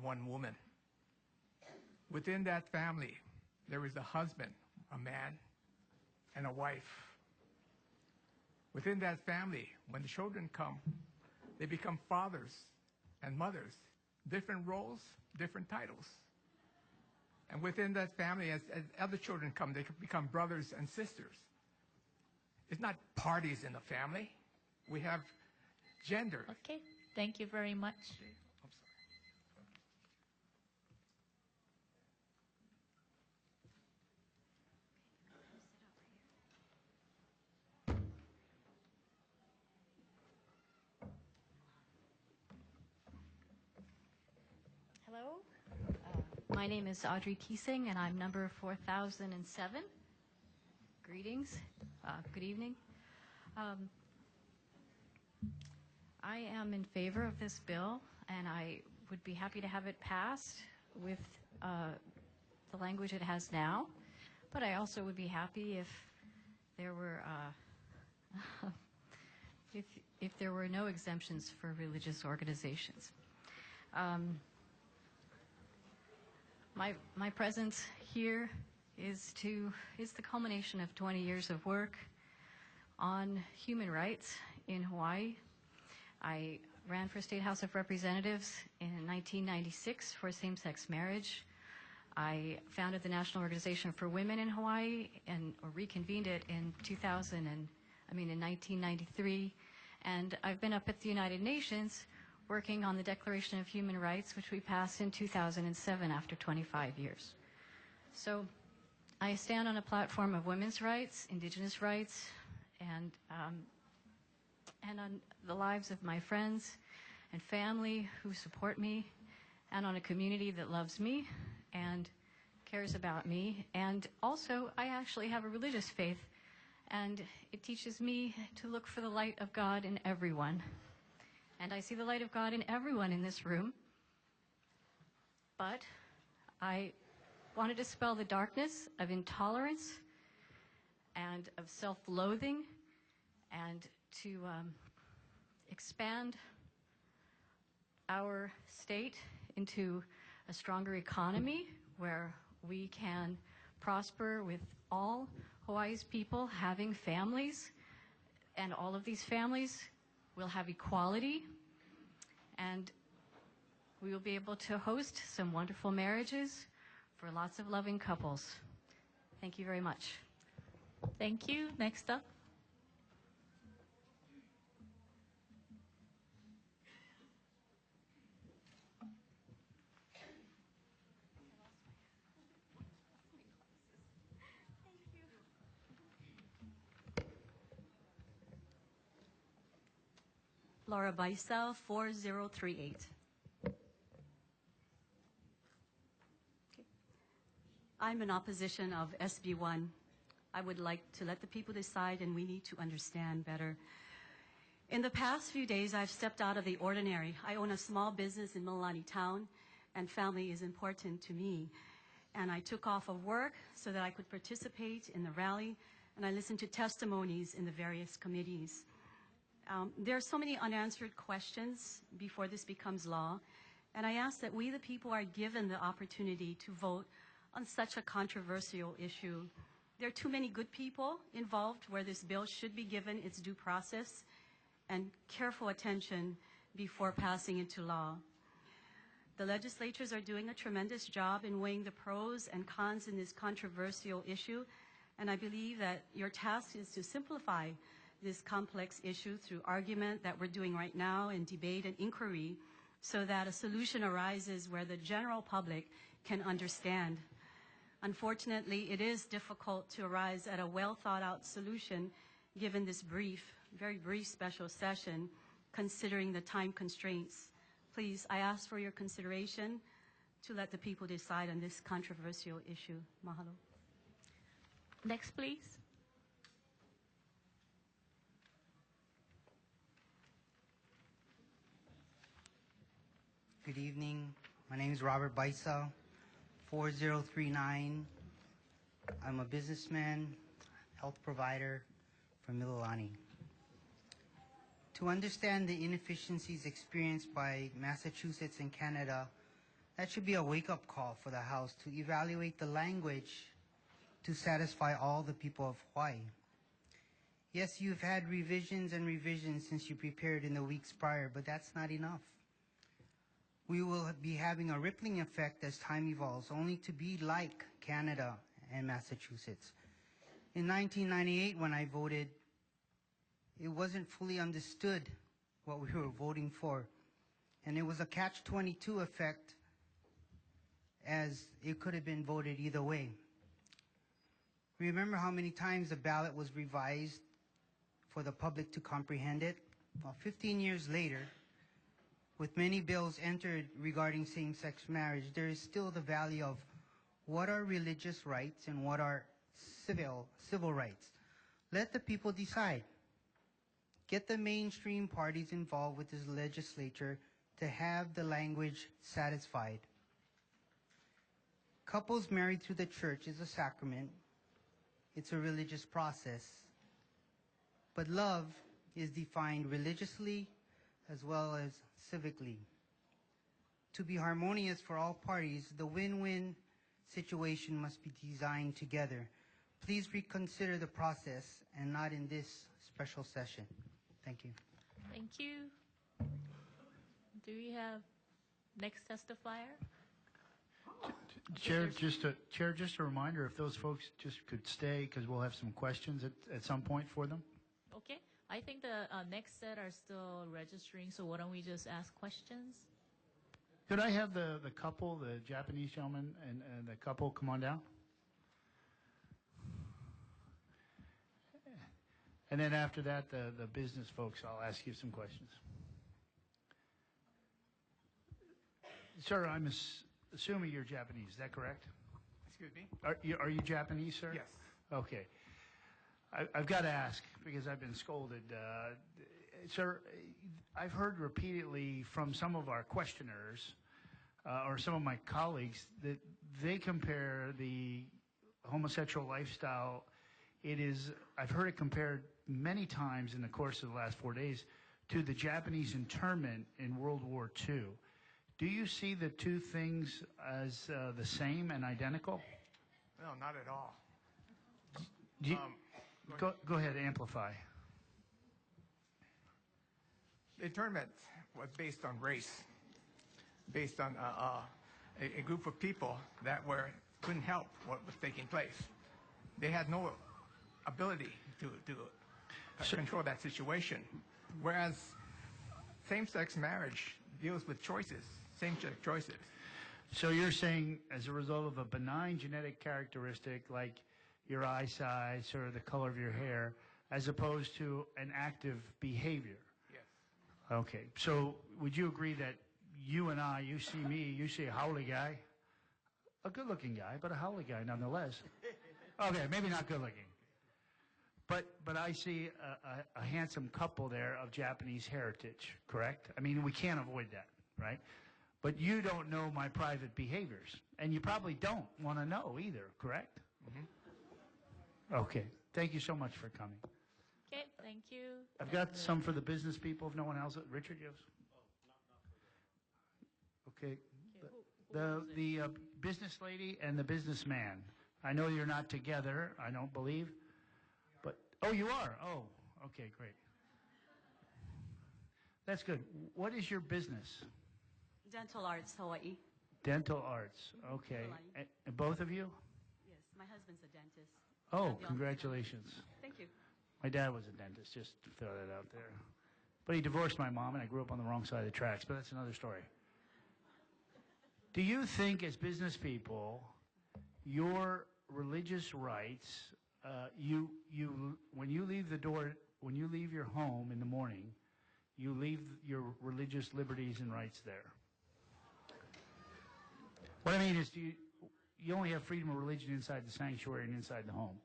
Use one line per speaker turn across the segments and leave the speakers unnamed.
one woman. Within that family, there is a husband, a man, and a wife. Within that family, when the children come, they become fathers and mothers, different roles, different titles. And within that family, as other children come, they become brothers and sisters. It's not parties in the family. We have gender.
Okay, thank you very much.
Okay. I'm sorry.
Hello, my name is Audrey Keesing, and I'm number 4007. Greetings, good evening. I am in favor of this bill, and I would be happy to have it passed with the language it has now, but I also would be happy if there were if there were no exemptions for religious organizations. My presence here is the culmination of 20 years of work on human rights in Hawaii. I ran for State House of Representatives in 1996 for same-sex marriage. I founded the National Organization for Women in Hawaii or reconvened it in 1993. And I've been up at the United Nations working on the Declaration of Human Rights, which we passed in 2007 after 25 years. So I stand on a platform of women's rights, indigenous rights, and on the lives of my friends and family who support me, and on a community that loves me and cares about me. And also, I actually have a religious faith, and it teaches me to look for the light of God in everyone. And I see the light of God in everyone in this room. But I want to dispel the darkness of intolerance and of self-loathing, and to expand our state into a stronger economy where we can prosper with all Hawaii's people having families, and all of these families will have equality, and we will be able to host some wonderful marriages for lots of loving couples. Thank you very much.
Thank you. Next up.
Laura Baisa, 4038. I'm in opposition of SB1. I would like to let the people decide, and we need to understand better. In the past few days, I've stepped out of the ordinary. I own a small business in Mililani Town, and family is important to me. And I took off of work so that I could participate in the rally, and I listened to testimonies in the various committees. There are so many unanswered questions before this becomes law, and I ask that we, the people, are given the opportunity to vote on such a controversial issue. There are too many good people involved where this bill should be given its due process and careful attention before passing into law. The legislatures are doing a tremendous job in weighing the pros and cons in this controversial issue, and I believe that your task is to simplify this complex issue through argument that we're doing right now and debate and inquiry, so that a solution arises where the general public can understand. Unfortunately, it is difficult to arrive at a well-thought-out solution given this very brief special session, considering the time constraints. Please, I ask for your consideration to let the people decide on this controversial issue. Mahalo.
Next, please.
Good evening. My name is Robert Baisa, 4039. I'm a businessman, health provider from Mililani. To understand the inefficiencies experienced by Massachusetts and Canada That should be a wake-up call for the House to evaluate the language to satisfy all the people of Hawaii. Yes, you've had revisions and revisions since you prepared in the weeks prior, but that's not enough. We will be having a rippling effect as time evolves, only to be like Canada and Massachusetts. In 1998, when I voted, it wasn't fully understood what we were voting for, and it was a catch-22 effect, as it could have been voted either way. Remember how many times the ballot was revised for the public to comprehend it? Well, 15 years later, with many bills entered regarding same-sex marriage, there is still the value of what are religious rights and what are civil rights. Let the people decide. Get the mainstream parties involved with this legislature to have the language satisfied. Couples married through the church is a sacrament. It's a religious process. But love is defined religiously as well as civically. To be harmonious for all parties, the win-win situation must be designed together. Please reconsider the process and not in this special session. Thank you.
Thank you. Do we have next testifier?
Chair, just a reminder, if those folks just could stay, because we'll have some questions at some point for them.
Okay. I think the next set are still registering, so why don't we just ask questions?
Could I have the couple, the Japanese gentleman and the couple, come on down? And then after that, the business folks, I'll ask you some questions. Sir, I'm assuming you're Japanese. Is that correct?
Excuse me?
Are you Japanese, sir?
Yes.
Okay. I've got to ask, because I've been scolded. Sir, I've heard repeatedly from some of our questioners or some of my colleagues that they compare the homosexual lifestyle. I've heard it compared many times in the course of the last 4 days to the Japanese internment in World War II. Do you see the two things as the same and identical?
No, not at all.
Go ahead, amplify.
The internment was based on race, based on a group of people that couldn't help what was taking place. They had no ability to control that situation, whereas same-sex marriage deals with choices, same-sex choices.
So you're saying as a result of a benign genetic characteristic like your eye size or the color of your hair, as opposed to an active behavior?
Yes.
Okay. So would you agree that you and I, you see me, you see a howly guy, a good-looking guy, but a howly guy nonetheless. Okay, maybe not good-looking. But I see a handsome couple there of Japanese heritage, correct? I mean, we can't avoid that, right? But you don't know my private behaviors, and you probably don't want to know either, correct? Mm-hmm. Okay. Thank you so much for coming.
Okay, thank you.
I've got some for the business people, if no one else. Richard, yes? Okay. The business lady and the businessman. I know you're not together, I don't believe. Oh, you are? Oh, okay, great. That's good. What is your business?
Dental Arts, Hawaii.
Dental Arts, okay. And both of you?
Yes, my husband's a dentist.
Oh, congratulations.
Thank you.
My dad was a dentist, just to throw that out there. But he divorced my mom, and I grew up on the wrong side of the tracks, but that's another story. Do you think, as business people, your religious rights, when you leave the door, when you leave your home in the morning, you leave your religious liberties and rights there? What I mean is, you only have freedom of religion inside the sanctuary and inside the home.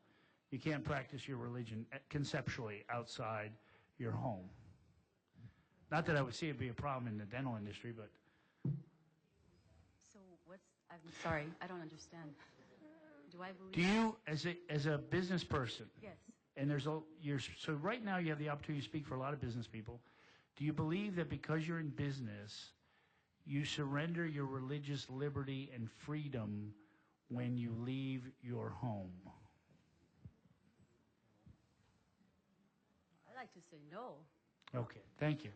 You can't practice your religion conceptually outside your home. Not that I would see it be a problem in the dental industry, but...
So I'm sorry, I don't understand. Do I believe...
Do you, as a business person...
Yes.
And so right now you have the opportunity to speak for a lot of business people. Do you believe that because you're in business, you surrender your religious liberty and freedom when you leave your home?
I like to say no.
Okay, thank you.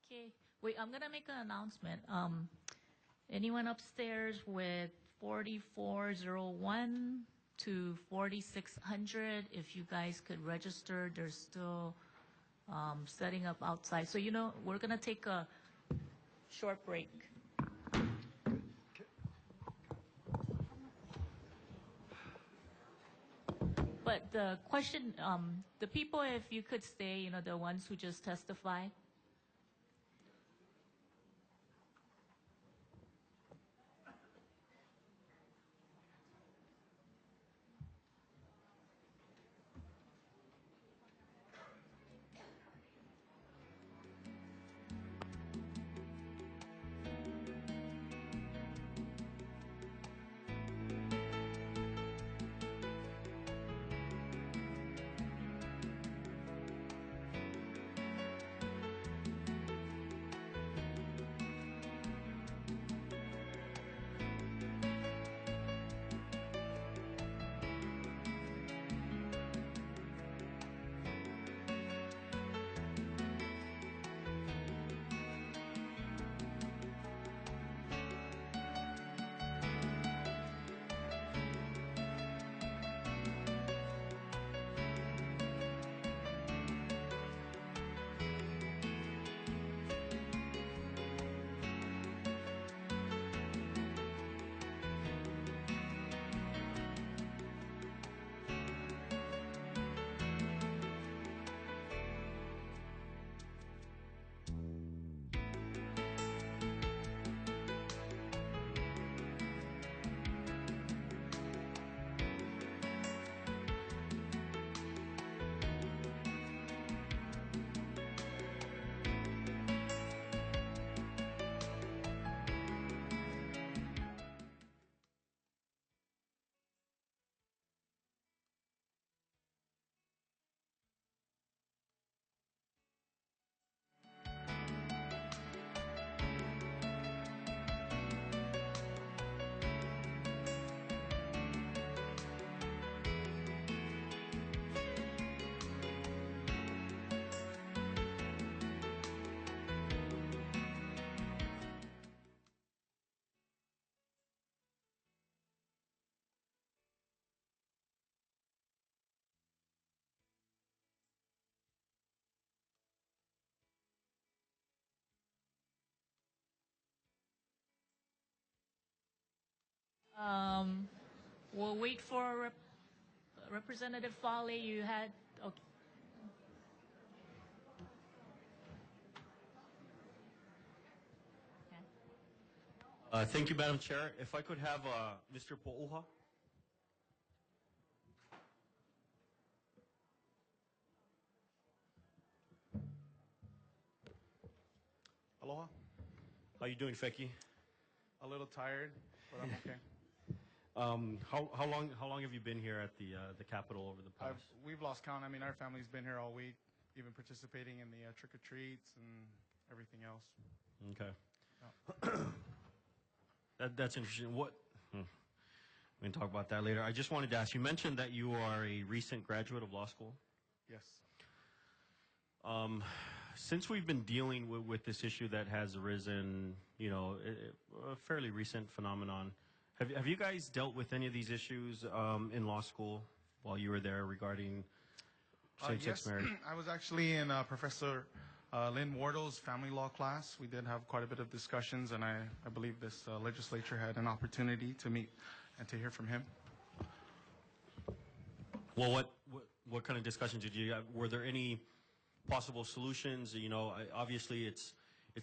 Okay. Wait, I'm gonna make an announcement. Anyone upstairs with 4401 to 4600, if you guys could register, they're still setting up outside. So, we're gonna take a short break. But the question, the people, if you could stay, the ones who just testify. We'll wait for Representative Foley. You had, okay.
Thank you, Madam Chair. If I could have Mr. Po'uha.
Aloha.
How you doing, Feki?
A little tired, but I'm okay.
How long have you been here at the Capitol over the past?
We've lost count. I mean, our family's been here all week, even participating in the trick or treats and everything else.
Okay.
Yeah.
That's interesting. We can talk about that later. I just wanted to ask. You mentioned that you are a recent graduate of law school.
Yes.
Since we've been dealing with this issue that has arisen, a fairly recent phenomenon, have you guys dealt with any of these issues in law school while you were there regarding same-sex marriage?
I was actually in Professor Lynn Wardle's family law class. We did have quite a bit of discussions, and I believe this legislature had an opportunity to meet and to hear from him.
Well, what kind of discussions did you have? Were there any possible solutions? Obviously it's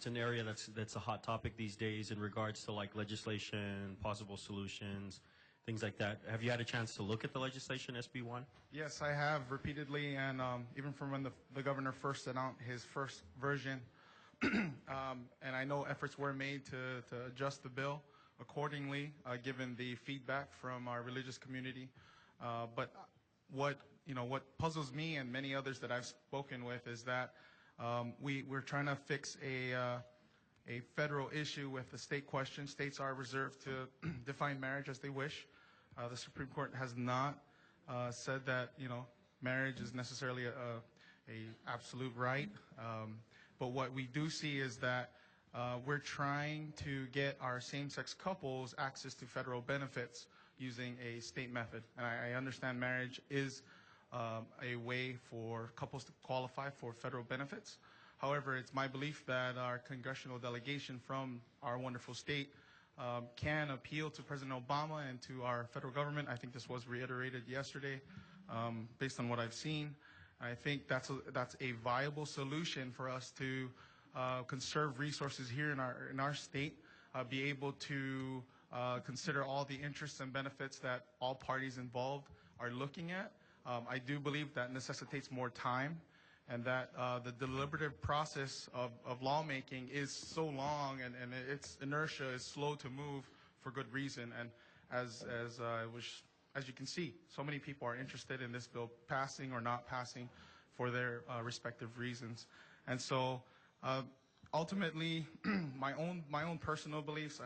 an area that's a hot topic these days in regards to like legislation, possible solutions, things like that. Have you had a chance to look at the legislation, SB1?
Yes, I have repeatedly, and even from when the governor first sent out his first version, and I know efforts were made to adjust the bill accordingly, given the feedback from our religious community. But what puzzles me and many others that I've spoken with is that We're trying to fix a federal issue with the state question. States are reserved to define marriage as they wish. The Supreme Court has not said that, marriage is necessarily a absolute right. But what we do see is that we're trying to get our same-sex couples access to federal benefits using a state method. And I understand marriage is a way for couples to qualify for federal benefits. However, it's my belief that our congressional delegation from our wonderful state can appeal to President Obama and to our federal government. I think this was reiterated yesterday based on what I've seen. I think that's a viable solution for us to conserve resources here in our state, be able to consider all the interests and benefits that all parties involved are looking at. I do believe that necessitates more time, and that the deliberative process of lawmaking is so long, and its inertia is slow to move for good reason. And as you can see, so many people are interested in this bill passing or not passing for their respective reasons. And so, ultimately, my own personal beliefs.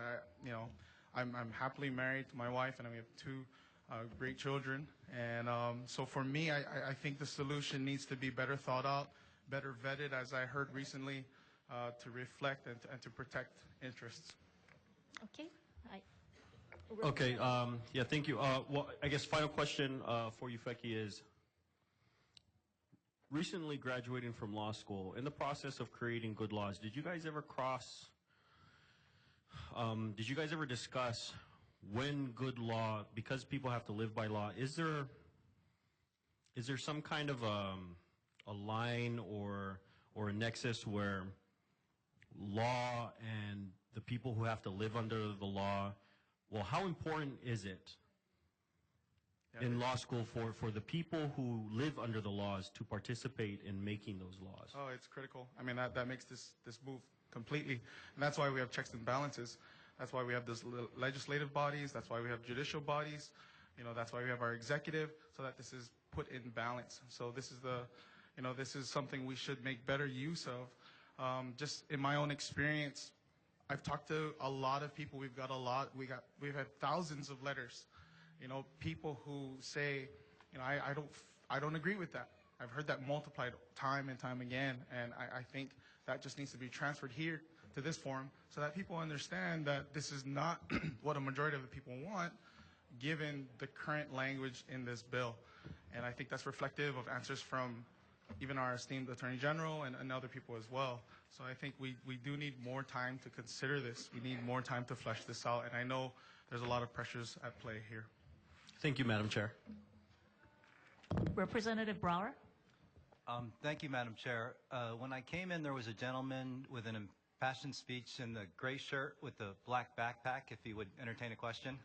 I'm happily married to my wife, and we have two great children. And so, for me, I think the solution needs to be better thought out, better vetted, as I heard recently, to reflect and to protect interests.
Okay.
Okay. Yeah. Thank you. Well, I guess final question for you, Feki, is recently graduating from law school. In the process of creating good laws, did you guys ever did you guys ever discuss when good law, because people have to live by law, is there some kind of a line or a nexus where law and the people who have to live under the law, well, how important is it in law school for the people who live under the laws to participate in making those laws?
Oh, it's critical. I mean, that makes this move completely. And that's why we have checks and balances. That's why we have those legislative bodies. That's why we have judicial bodies. That's why we have our executive, so that this is put in balance. So this is this is something we should make better use of. Just in my own experience, I've talked to a lot of people. We've had thousands of letters. People who say, I don't agree with that. I've heard that multiplied time and time again, and I think that just needs to be transferred here to this forum so that people understand that this is not what a majority of the people want, given the current language in this bill. And I think that's reflective of answers from even our esteemed Attorney General and other people as well. So I think we do need more time to consider this. We need more time to flesh this out, and I know there's a lot of pressures at play here.
Thank you, Madam Chair.
Representative Brower?
Thank you, Madam Chair. When I came in, there was a gentleman with an impassioned speech in the gray shirt with the black backpack, if he would entertain a question.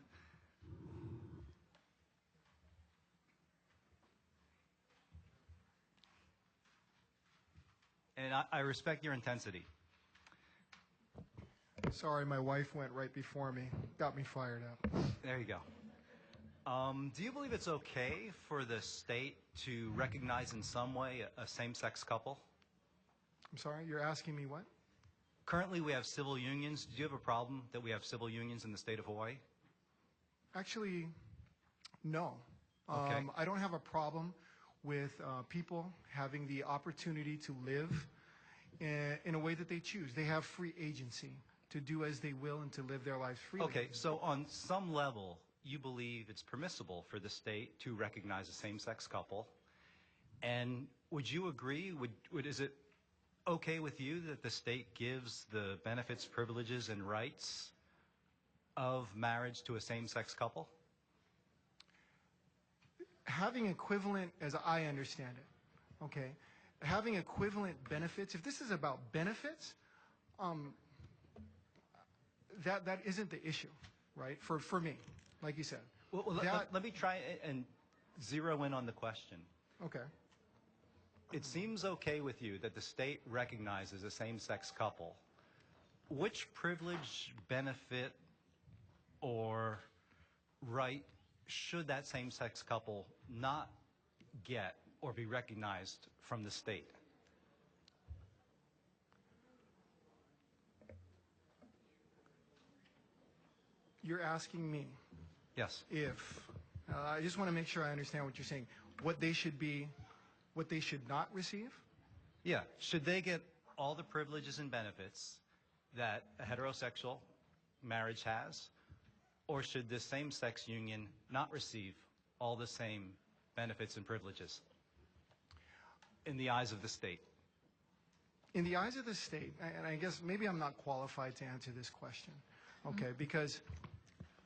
And I respect your intensity.
Sorry, my wife went right before me. Got me fired up.
There you go. Do you believe it's okay for the state to recognize in some way a same-sex couple?
I'm sorry, you're asking me what?
Currently, we have civil unions. Do you have a problem that we have civil unions in the state of Hawaii?
Actually, no.
Okay.
I don't have a problem with people having the opportunity to live in a way that they choose. They have free agency to do as they will and to live their lives freely.
Okay, so on some level, you believe it's permissible for the state to recognize a same-sex couple. And would you agree, is it okay with you that the state gives the benefits, privileges, and rights of marriage to a same-sex couple?
Having equivalent, as I understand it, okay, having equivalent benefits, if this is about benefits, that isn't the issue, right, for me, like you said.
Well, let me try and zero in on the question.
Okay.
It seems okay with you that the state recognizes a same-sex couple. Which privilege, benefit, or right should that same-sex couple not get or be recognized from the state?
you're asking me
Yes.
if, I just want to make sure I understand what you're saying, what they should be, what they should not receive?
Yeah. Should they get all the privileges and benefits that a heterosexual marriage has? Or should this same-sex union not receive all the same benefits and privileges in the eyes of the state?
In the eyes of the state, and I guess maybe I'm not qualified to answer this question, okay, because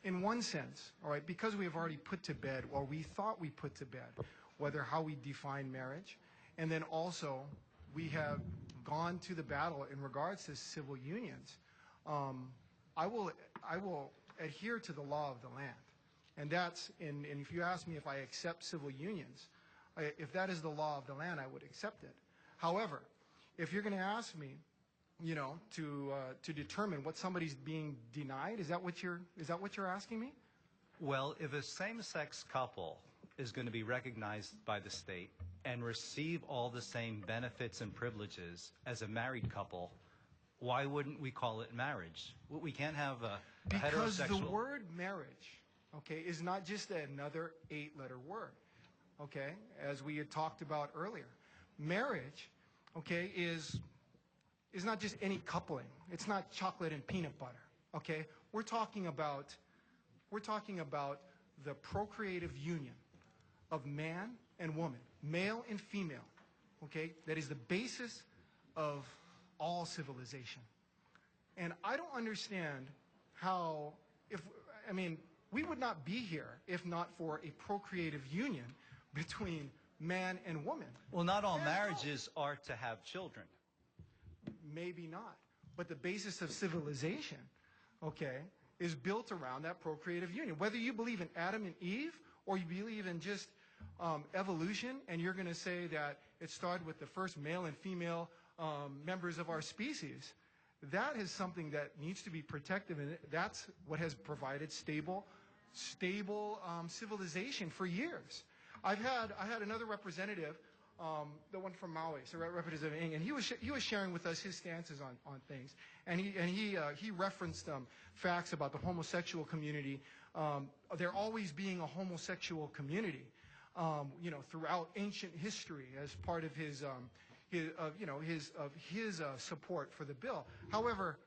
in one sense, all right, because we have already put to bed, or we thought we put to bed, whether how we define marriage, and then also we have gone to the battle in regards to civil unions, I will adhere to the law of the land. And that's, and if you ask me if I accept civil unions, if that is the law of the land, I would accept it. However, if you're going to ask me, you know, to determine what somebody's being denied, is that what you're asking me?
Well, if a same-sex couple is going to be recognized by the state and receive all the same benefits and privileges as a married couple, why wouldn't we call it marriage? We can't have a
Because
heterosexual...
the word marriage, okay, is not just another 8-letter word, okay, as we had talked about earlier. Marriage, okay, is not just any coupling. It's not chocolate and peanut butter, okay? We're talking about the procreative union of man and woman, male and female, okay? That is the basis of all civilization. And I don't understand how, we would not be here if not for a procreative union between man and woman.
Well, not all marriages are to have children.
Maybe not. But the basis of civilization, okay, is built around that procreative union. Whether you believe in Adam and Eve or you believe in just evolution, and you're going to say that it started with the first male and female members of our species, that is something that needs to be protected, and that's what has provided stable civilization for years. I had another representative, the one from Maui, so Representative Ng, and he was sharing with us his stances on things, and he referenced facts about the homosexual community. There always being a homosexual community, throughout ancient history as part of his support for the bill. However,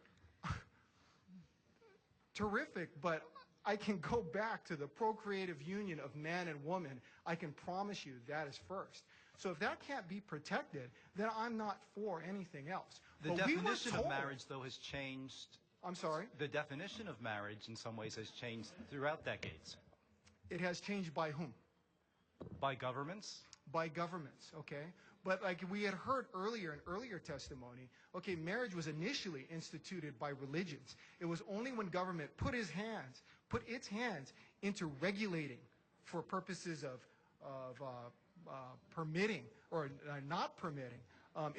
terrific, but I can go back to the procreative union of man and woman. I can promise you that is first. So if that can't be protected, then I'm not for anything else.
The definition of marriage, though, has changed.
I'm sorry?
The definition of marriage, in some ways, has changed throughout decades.
It has changed by whom?
By governments?
By governments, okay? But like we had heard earlier in earlier testimony, okay, marriage was initially instituted by religions. It was only when government put its hands into regulating for purposes of permitting or not permitting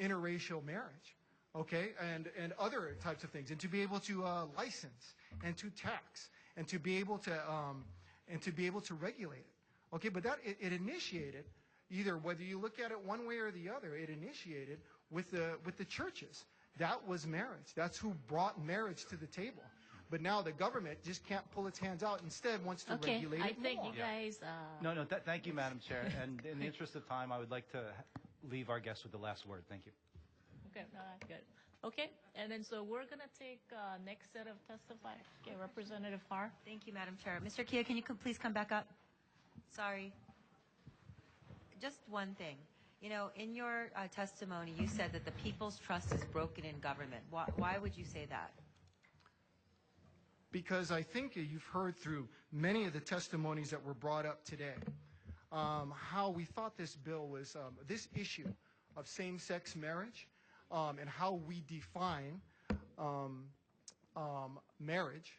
interracial marriage, okay, and other types of things, and to be able to license and to tax and to be able to regulate it, okay. But that it initiated, either whether you look at it one way or the other, it initiated with the churches. That was marriage. That's who brought marriage to the table. But now the government just can't pull its hands out. Instead, wants to regulate it more.
I think you guys...
No, thank you, Madam Chair. And in the interest of time, I would like to leave our guest with the last word. Thank you.
Okay, no, that's good. Okay, and then so we're going to take next set of testifiers. Okay, Representative Har.
Thank you, Madam Chair. Mr. Kia, can you please come back up? Sorry. Just one thing. You know, in your testimony, you said that the people's trust is broken in government. Why would you say that?
Because I think you've heard through many of the testimonies that were brought up today, how we thought this bill was, this issue of same-sex marriage, and how we define marriage,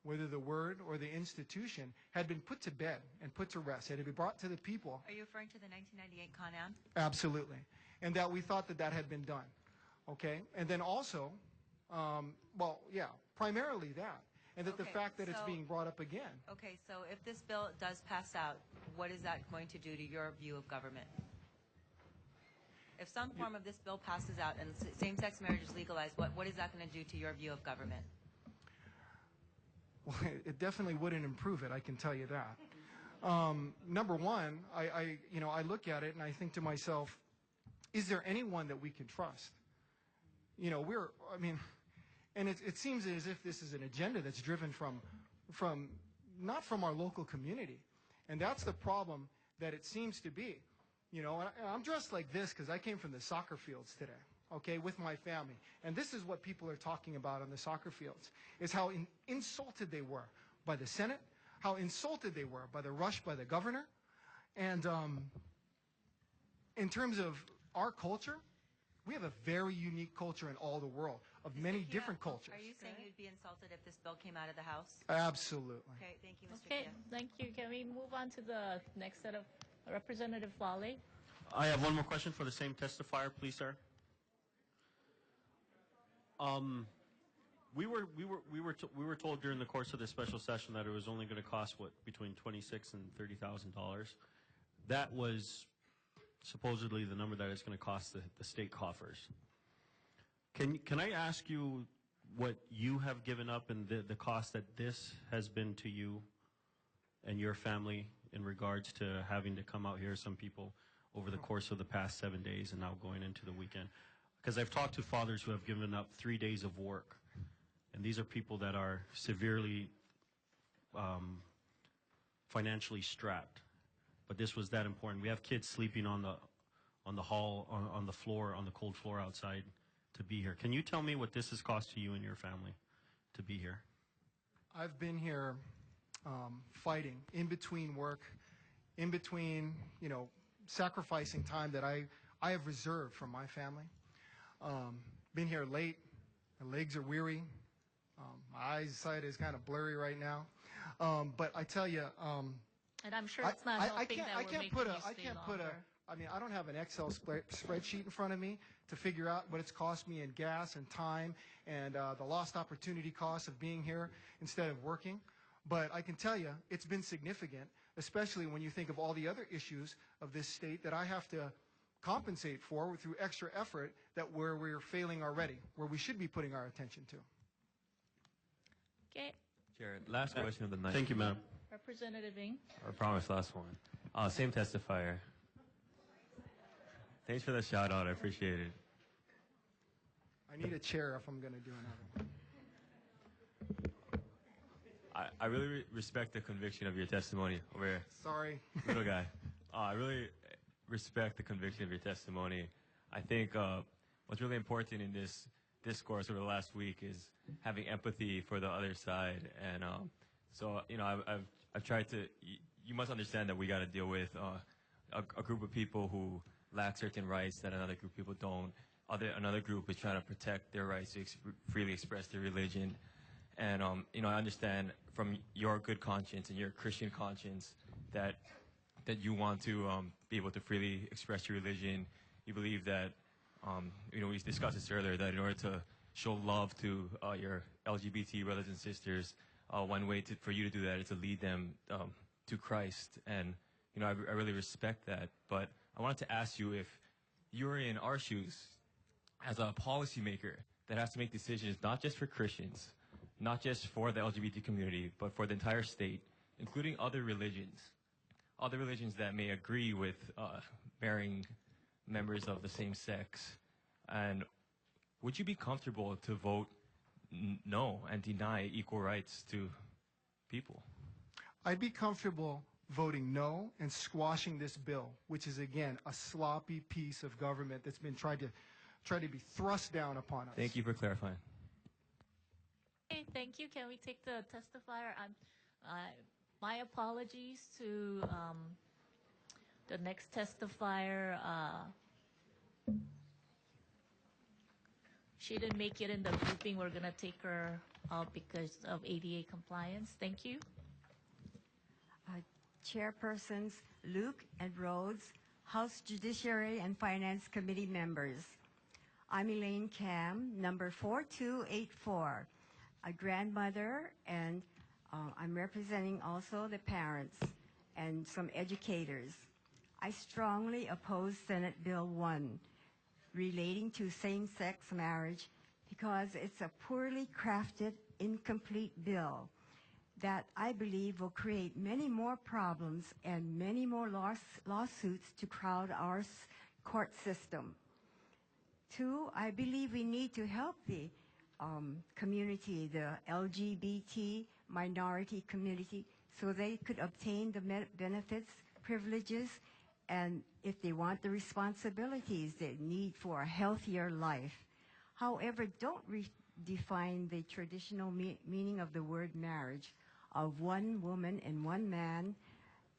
whether the word or the institution, had been put to bed and put to rest. It had been brought to the people.
Are you referring to the 1998 Con-Am?
Absolutely. And that we thought that had been done. Okay? And then also, primarily that. And that the fact that it's being brought up again.
Okay, so if this bill does pass out, what is that going to do to your view of government? If some form of this bill passes out and same-sex marriage is legalized, what is that going to do to your view of government?
Well, it definitely wouldn't improve it, I can tell you that. Number one, I look at it and I think to myself, is there anyone that we can trust? And it seems as if this is an agenda that's driven not from our local community. And that's the problem that it seems to be. And I'm dressed like this because I came from the soccer fields today, okay, with my family. And this is what people are talking about on the soccer fields, is how insulted they were by the Senate, how insulted they were by the rush by the governor. And in terms of our culture, we have a very unique culture in all the world, of many different cultures.
Are you saying you'd be insulted if this bill came out of the House?
Absolutely.
Okay, thank you, Mr.
Okay,
Kia.
thank you. Can we move on to the next set of Representative Fale?
I have one more question for the same testifier, please, sir. We were told during the course of this special session that it was only going to cost between $26,000 and $30,000. That was supposedly the number that it's going to cost the state coffers. Can I ask you what you have given up and the cost that this has been to you and your family in regards to having to come out here, some people, over the course of the past 7 days and now going into the weekend? Because I've talked to fathers who have given up 3 days of work, and these are people that are severely financially strapped. But this was that important. We have kids sleeping on the hall, on the floor, on the cold floor outside to be here. Can you tell me what this has cost to you and your family to be here?
I've been here fighting in between work, in between, sacrificing time that I have reserved from my family. Been here late, my legs are weary, my eyesight is kind of blurry right now. But I tell you,
And I'm sure it's not helping that we're making you stay longer.
I don't have an Excel spreadsheet in front of me to figure out what it's cost me in gas and time and the lost opportunity cost of being here instead of working. But I can tell you it's been significant, especially when you think of all the other issues of this state that I have to compensate for through extra effort where we're failing already, where we should be putting our attention to.
Okay,
Chair, last question of the night.
Thank you, ma'am.
Representative Ng.
I promise, last one. Same testifier. Thanks for the shout out. I appreciate it.
I need a chair if I'm going to do another one.
I really respect the conviction of your testimony over here.
Sorry.
Little guy. I really respect the conviction of your testimony. I think what's really important in this discourse over the last week is having empathy for the other side. And I've tried to, you must understand that we got to deal with a group of people who lack certain rights that another group of people don't. Another group is trying to protect their rights to freely express their religion. And, I understand from your good conscience and your Christian conscience that you want to be able to freely express your religion. You believe that, we discussed this earlier, that in order to show love to your LGBT brothers and sisters, one way for you to do that is to lead them to Christ. And, I really respect that. But I wanted to ask you, if you're in our shoes as a policymaker that has to make decisions not just for Christians, not just for the LGBT community, but for the entire state, including other religions that may agree with marrying members of the same sex. And would you be comfortable to vote no and deny equal rights to people?
I'd be comfortable voting no and squashing this bill, which is, again, a sloppy piece of government that's been tried to be thrust down upon us.
Thank you for clarifying.
Okay, thank you. Can we take the testifier? My apologies to the next testifier. She didn't make it in the grouping. We're going to take her out because of ADA compliance. Thank you.
Chairpersons Luke and Rhodes, House Judiciary and Finance Committee members. I'm Elaine Cam, number 4284, a grandmother, and I'm representing also the parents and some educators. I strongly oppose Senate Bill 1 relating to same-sex marriage because it's a poorly crafted, incomplete bill. that I believe will create many more problems and many more lawsuits to crowd our court system. Two, I believe we need to help the community, the LGBT minority community, so they could obtain the benefits, privileges, and if they want the responsibilities they need for a healthier life. However, don't redefine the traditional meaning of the word marriage of one woman and one man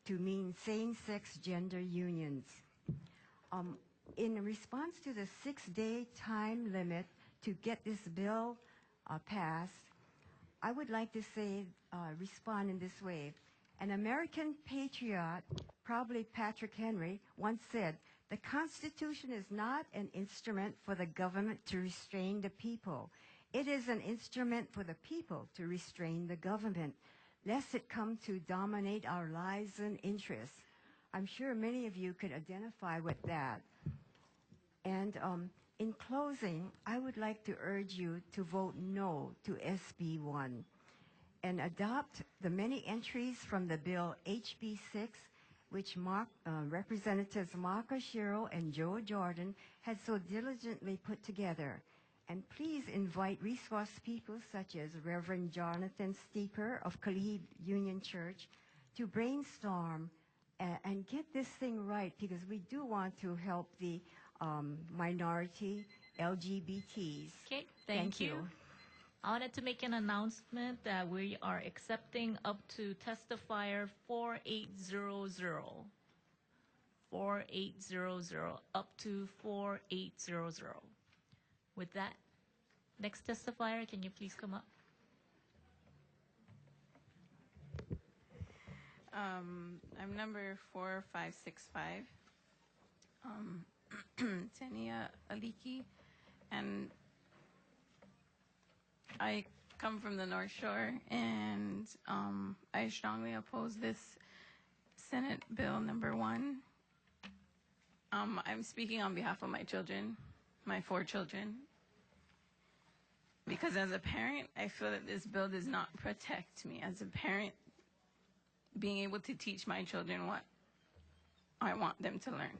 to mean same-sex gender unions. In response to the 6-day time limit to get this bill passed, I would like to say, respond in this way. An American patriot, probably Patrick Henry, once said, "The Constitution is not an instrument for the government to restrain the people. It is an instrument for the people to restrain the government, lest it come to dominate our lives and interests." I'm sure many of you could identify with that. And in closing, I would like to urge you to vote no to SB1 and adopt the many entries from the bill HB 6, which Representatives Marco Shiro and Joe Jordan had so diligently put together. And please invite resource people such as Reverend Jonathan Steeper of Kalihi Union Church to brainstorm and get this thing right, because we do want to help the minority LGBTs.
Okay, thank you. I wanted to make an announcement that we are accepting up to testifier 4800. 4800, up to 4800. With that, next testifier, can you please come up?
I'm number 4565. Tania Aliki, and I come from the North Shore, and I strongly oppose this Senate Bill number 1. I'm speaking on behalf of my children, my 4 children, because as a parent, I feel that this bill does not protect me as a parent being able to teach my children what I want them to learn.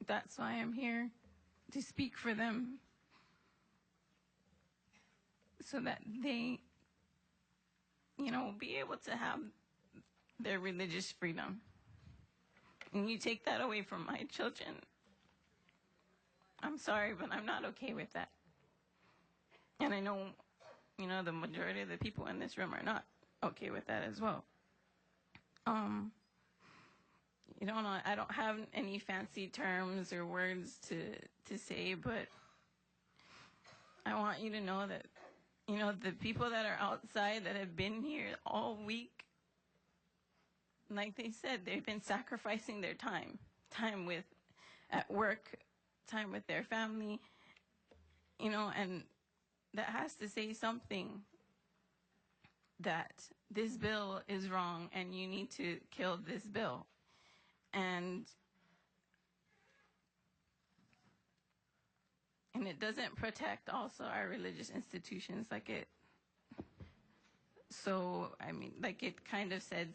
That's why I'm here, to speak for them, so that they, be able to have their religious freedom. And you take that away from my children, I'm sorry, but I'm not okay with that. And I know, the majority of the people in this room are not okay with that as well. I don't have any fancy terms or words to say, but I want you to know that, the people that are outside that have been here all week, like they said, they've been sacrificing their time at work, time with their family, and that has to say something, that this bill is wrong and you need to kill this bill. And it doesn't protect also our religious institutions like it kind of says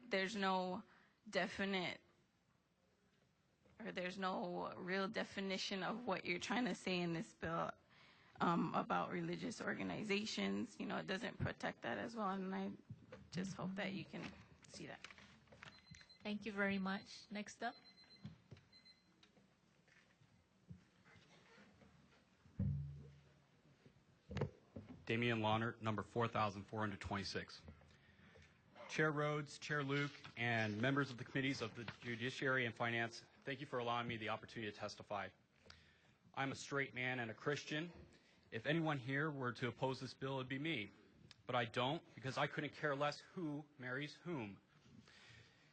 there's no definite, or there's no real definition of what you're trying to say in this bill about religious organizations. It doesn't protect that as well, and I just hope that you can see that.
Thank you very much. Next up.
Damian Lawnert, number 4426. Chair Rhodes, Chair Luke, and members of the committees of the Judiciary and Finance, thank you for allowing me the opportunity to testify. I'm a straight man and a Christian. If anyone here were to oppose this bill, it'd be me. But I don't, because I couldn't care less who marries whom.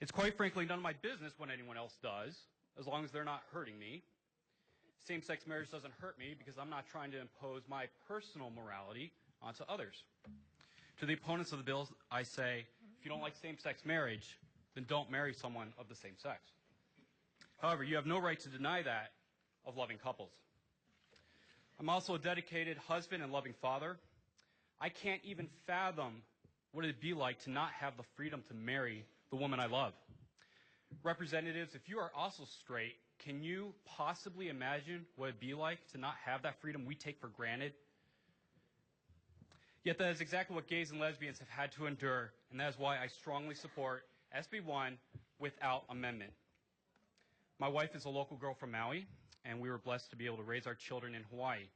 It's quite frankly none of my business what anyone else does, as long as they're not hurting me. Same-sex marriage doesn't hurt me because I'm not trying to impose my personal morality onto others. To the opponents of the bill, I say, if you don't like same-sex marriage, then don't marry someone of the same sex. However, you have no right to deny that of loving couples. I'm also a dedicated husband and loving father. I can't even fathom what it'd be like to not have the freedom to marry the woman I love. Representatives, if you are also straight, can you possibly imagine what it'd be like to not have that freedom we take for granted? Yet that is exactly what gays and lesbians have had to endure, and that is why I strongly support SB1 without amendment. My wife is a local girl from Maui, and we were blessed to be able to raise our children in Hawaii.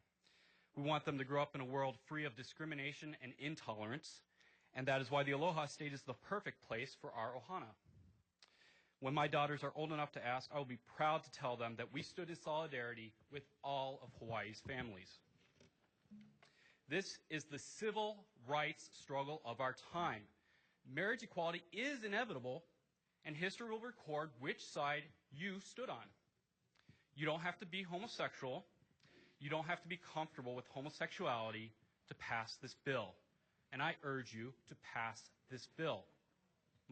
We want them to grow up in a world free of discrimination and intolerance, and that is why the Aloha State is the perfect place for our ohana. When my daughters are old enough to ask, I will be proud to tell them that we stood in solidarity with all of Hawaii's families. This is the civil rights struggle of our time. Marriage equality is inevitable, and history will record which side you stood on. You don't have to be homosexual. You don't have to be comfortable with homosexuality to pass this bill. And I urge you to pass this bill.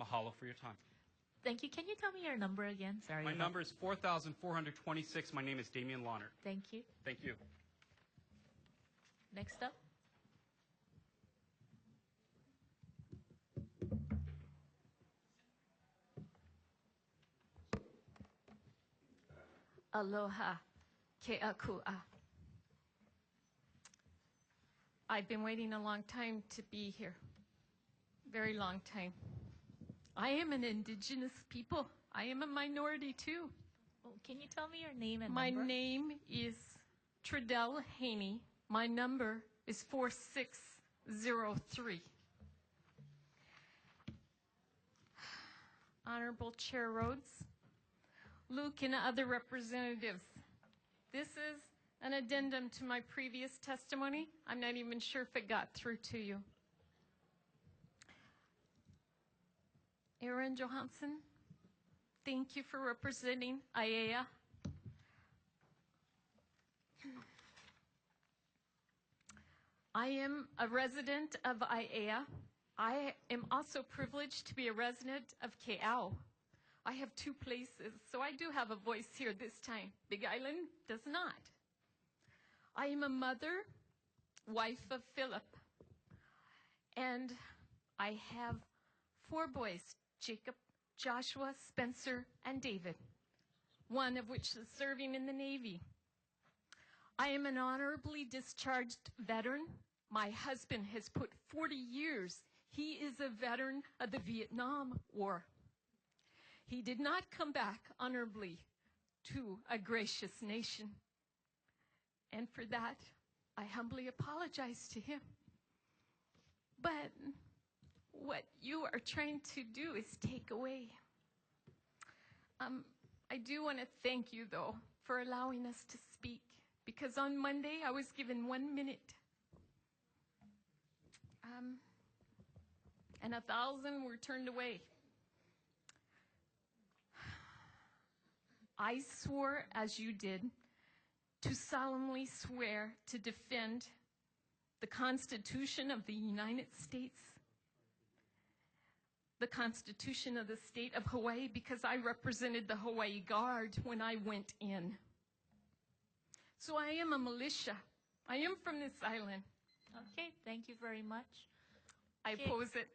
Mahalo for your time.
Thank you. Can you tell me your number again? Sorry.
My number is 4,426. My name is Damian Lonner.
Thank you.
Thank you.
Next up.
Aloha, ke'akua. I've been waiting a long time to be here. Very long time. I am an indigenous people. I am a minority too.
Oh, can you tell me your name and
My
number?
name is Tridell Haney. My number is 4603. Honorable Chair Rhodes, Luke and other representatives, this is an addendum to my previous testimony. I'm not even sure if it got through to you. Aaron Johansson, thank you for representing IAEA. I am a resident of IAEA. I am also privileged to be a resident of Ke'au. I have two places, so I do have a voice here this time. Big Island does not. I am a mother, wife of Philip, and I have 4 boys, Jacob, Joshua, Spencer, and David, one of which is serving in the Navy. I am an honorably discharged veteran. My husband has put 40 years. He is a veteran of the Vietnam War. He did not come back honorably to a gracious nation. And for that, I humbly apologize to him. But what you are trying to do is take away. I do want to thank you, though, for allowing us to speak, because on Monday I was given 1 minute. And 1,000 were turned away. I swore, as you did, to solemnly swear to defend the Constitution of the United States, the Constitution of the state of Hawaii, because I represented the Hawaii Guard when I went in. So I am a militia. I am from this island.
Okay, thank you very much.
I oppose it.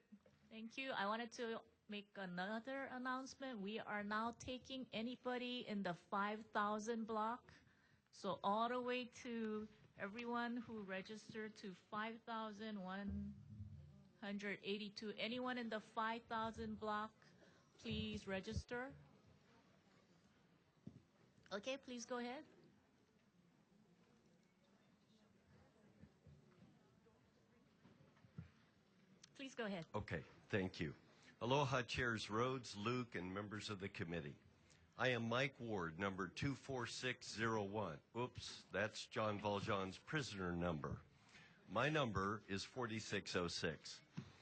Thank you. I wanted to make another announcement. We are now taking anybody in the 5,000 block. So all the way to everyone who registered to 5,182. Anyone in the 5,000 block, please register. Okay, please go ahead. Please go ahead.
Okay, thank you. Aloha Chairs Rhodes, Luke, and members of the committee. I am Mike Ward, number 24601. Whoops, that's John Valjean's prisoner number. My number is 4606.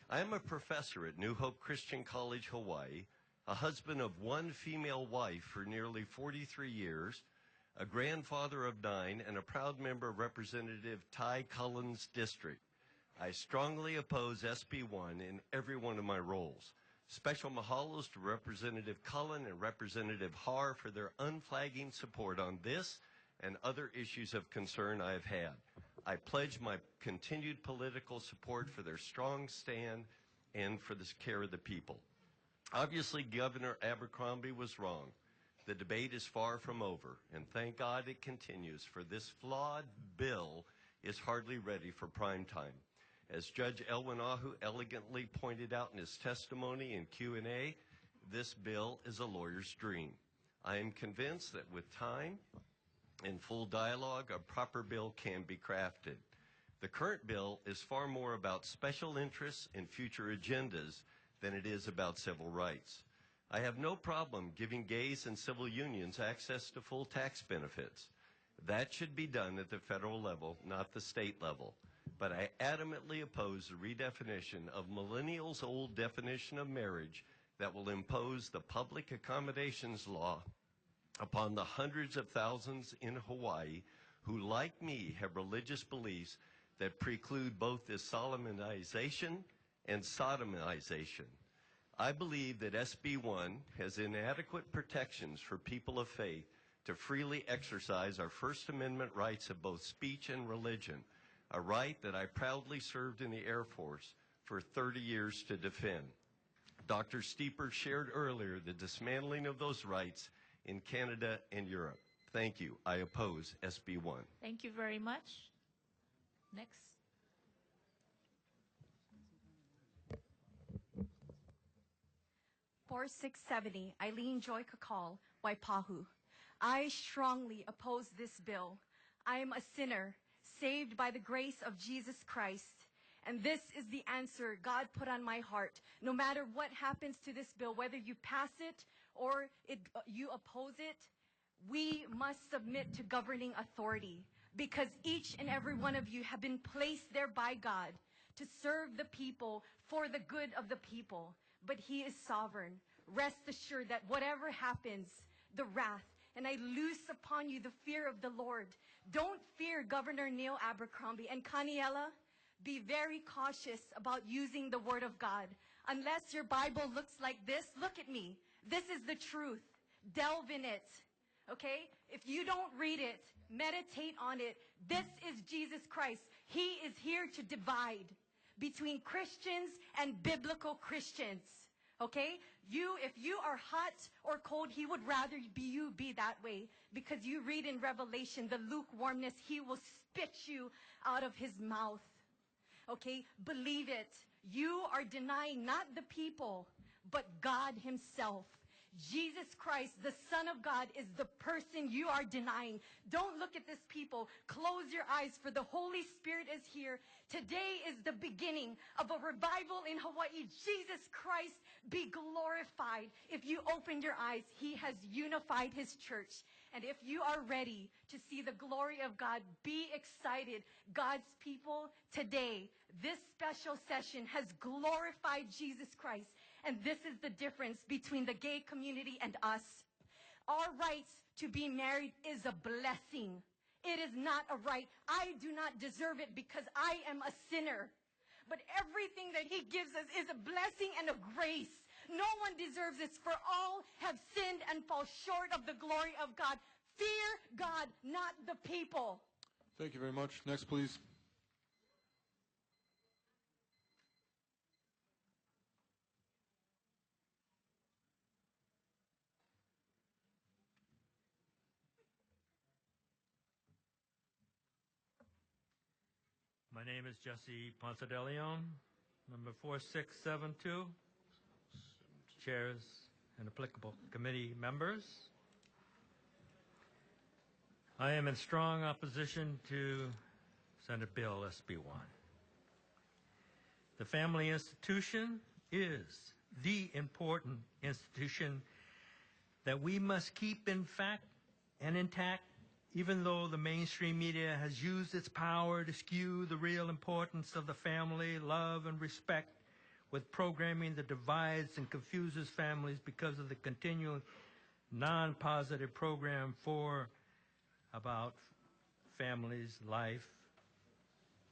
I am a professor at New Hope Christian College, Hawaii, a husband of 1 female wife for nearly 43 years, a grandfather of 9, and a proud member of Representative Ty Cullen's district. I strongly oppose SB1 in every one of my roles. Special mahalos to Representative Cullen and Representative Har for their unflagging support on this and other issues of concern I have had. I pledge my continued political support for their strong stand and for the care of the people. Obviously, Governor Abercrombie was wrong. The debate is far from over, and thank God it continues, for this flawed bill is hardly ready for prime time. As Judge Elwin Ahu elegantly pointed out in his testimony in Q&A, this bill is a lawyer's dream. I am convinced that with time and full dialogue, a proper bill can be crafted. The current bill is far more about special interests and future agendas than it is about civil rights. I have no problem giving gays and civil unions access to full tax benefits. That should be done at the federal level, not the state level. But I adamantly oppose the redefinition of millennials' old definition of marriage that will impose the public accommodations law upon the hundreds of thousands in Hawaii who, like me, have religious beliefs that preclude both this solemnization and sodomization. I believe that SB1 has inadequate protections for people of faith to freely exercise our First Amendment rights of both speech and religion, a right that I proudly served in the Air Force for 30 years to defend. Dr. Steeper shared earlier the dismantling of those rights in Canada and Europe. Thank you. I oppose SB1.
Thank you very much. Next.
For 670, Eileen Joy Kakal, Waipahu. I strongly oppose this bill. I am a sinner, saved by the grace of Jesus Christ. And this is the answer God put on my heart. No matter what happens to this bill, whether you pass it or you oppose it, we must submit to governing authority, because each and every one of you have been placed there by God to serve the people for the good of the people. But He is sovereign. Rest assured that whatever happens, the wrath, and I loose upon you the fear of the Lord. Don't fear Governor Neil Abercrombie. And Kaniela, be very cautious about using the Word of God. Unless your Bible looks like this, look at me. This is the truth. Delve in it. Okay? If you don't read it, meditate on it. This is Jesus Christ. He is here to divide between Christians and biblical Christians. Okay? If you are hot or cold, He would rather you be that way, because you read in Revelation the lukewarmness, He will spit you out of His mouth. Okay? Believe it. You are denying not the people, but God Himself. Jesus Christ, the Son of God, is the person you are denying. Don't look at this people. Close your eyes, for the Holy Spirit is here. Today is the beginning of a revival in Hawaii. Jesus Christ be glorified. If you open your eyes, He has unified His church. And if you are ready to see the glory of God, be excited. God's people, today, this special session has glorified Jesus Christ. And this is the difference between the gay community and us. Our rights to be married is a blessing. It is not a right. I do not deserve it because I am a sinner. But everything that He gives us is a blessing and a grace. No one deserves this, for all have sinned and fall short of the glory of God. Fear God, not the people.
Thank you very much. Next, please.
My name is Jesse Ponce de Leon, number 4672. Chairs and applicable committee members. I am in strong opposition to Senate Bill SB1. The family institution is the important institution that we must keep in fact and intact, even though the mainstream media has used its power to skew the real importance of the family, love, and respect with programming that divides and confuses families because of the continuing non-positive program about families, life.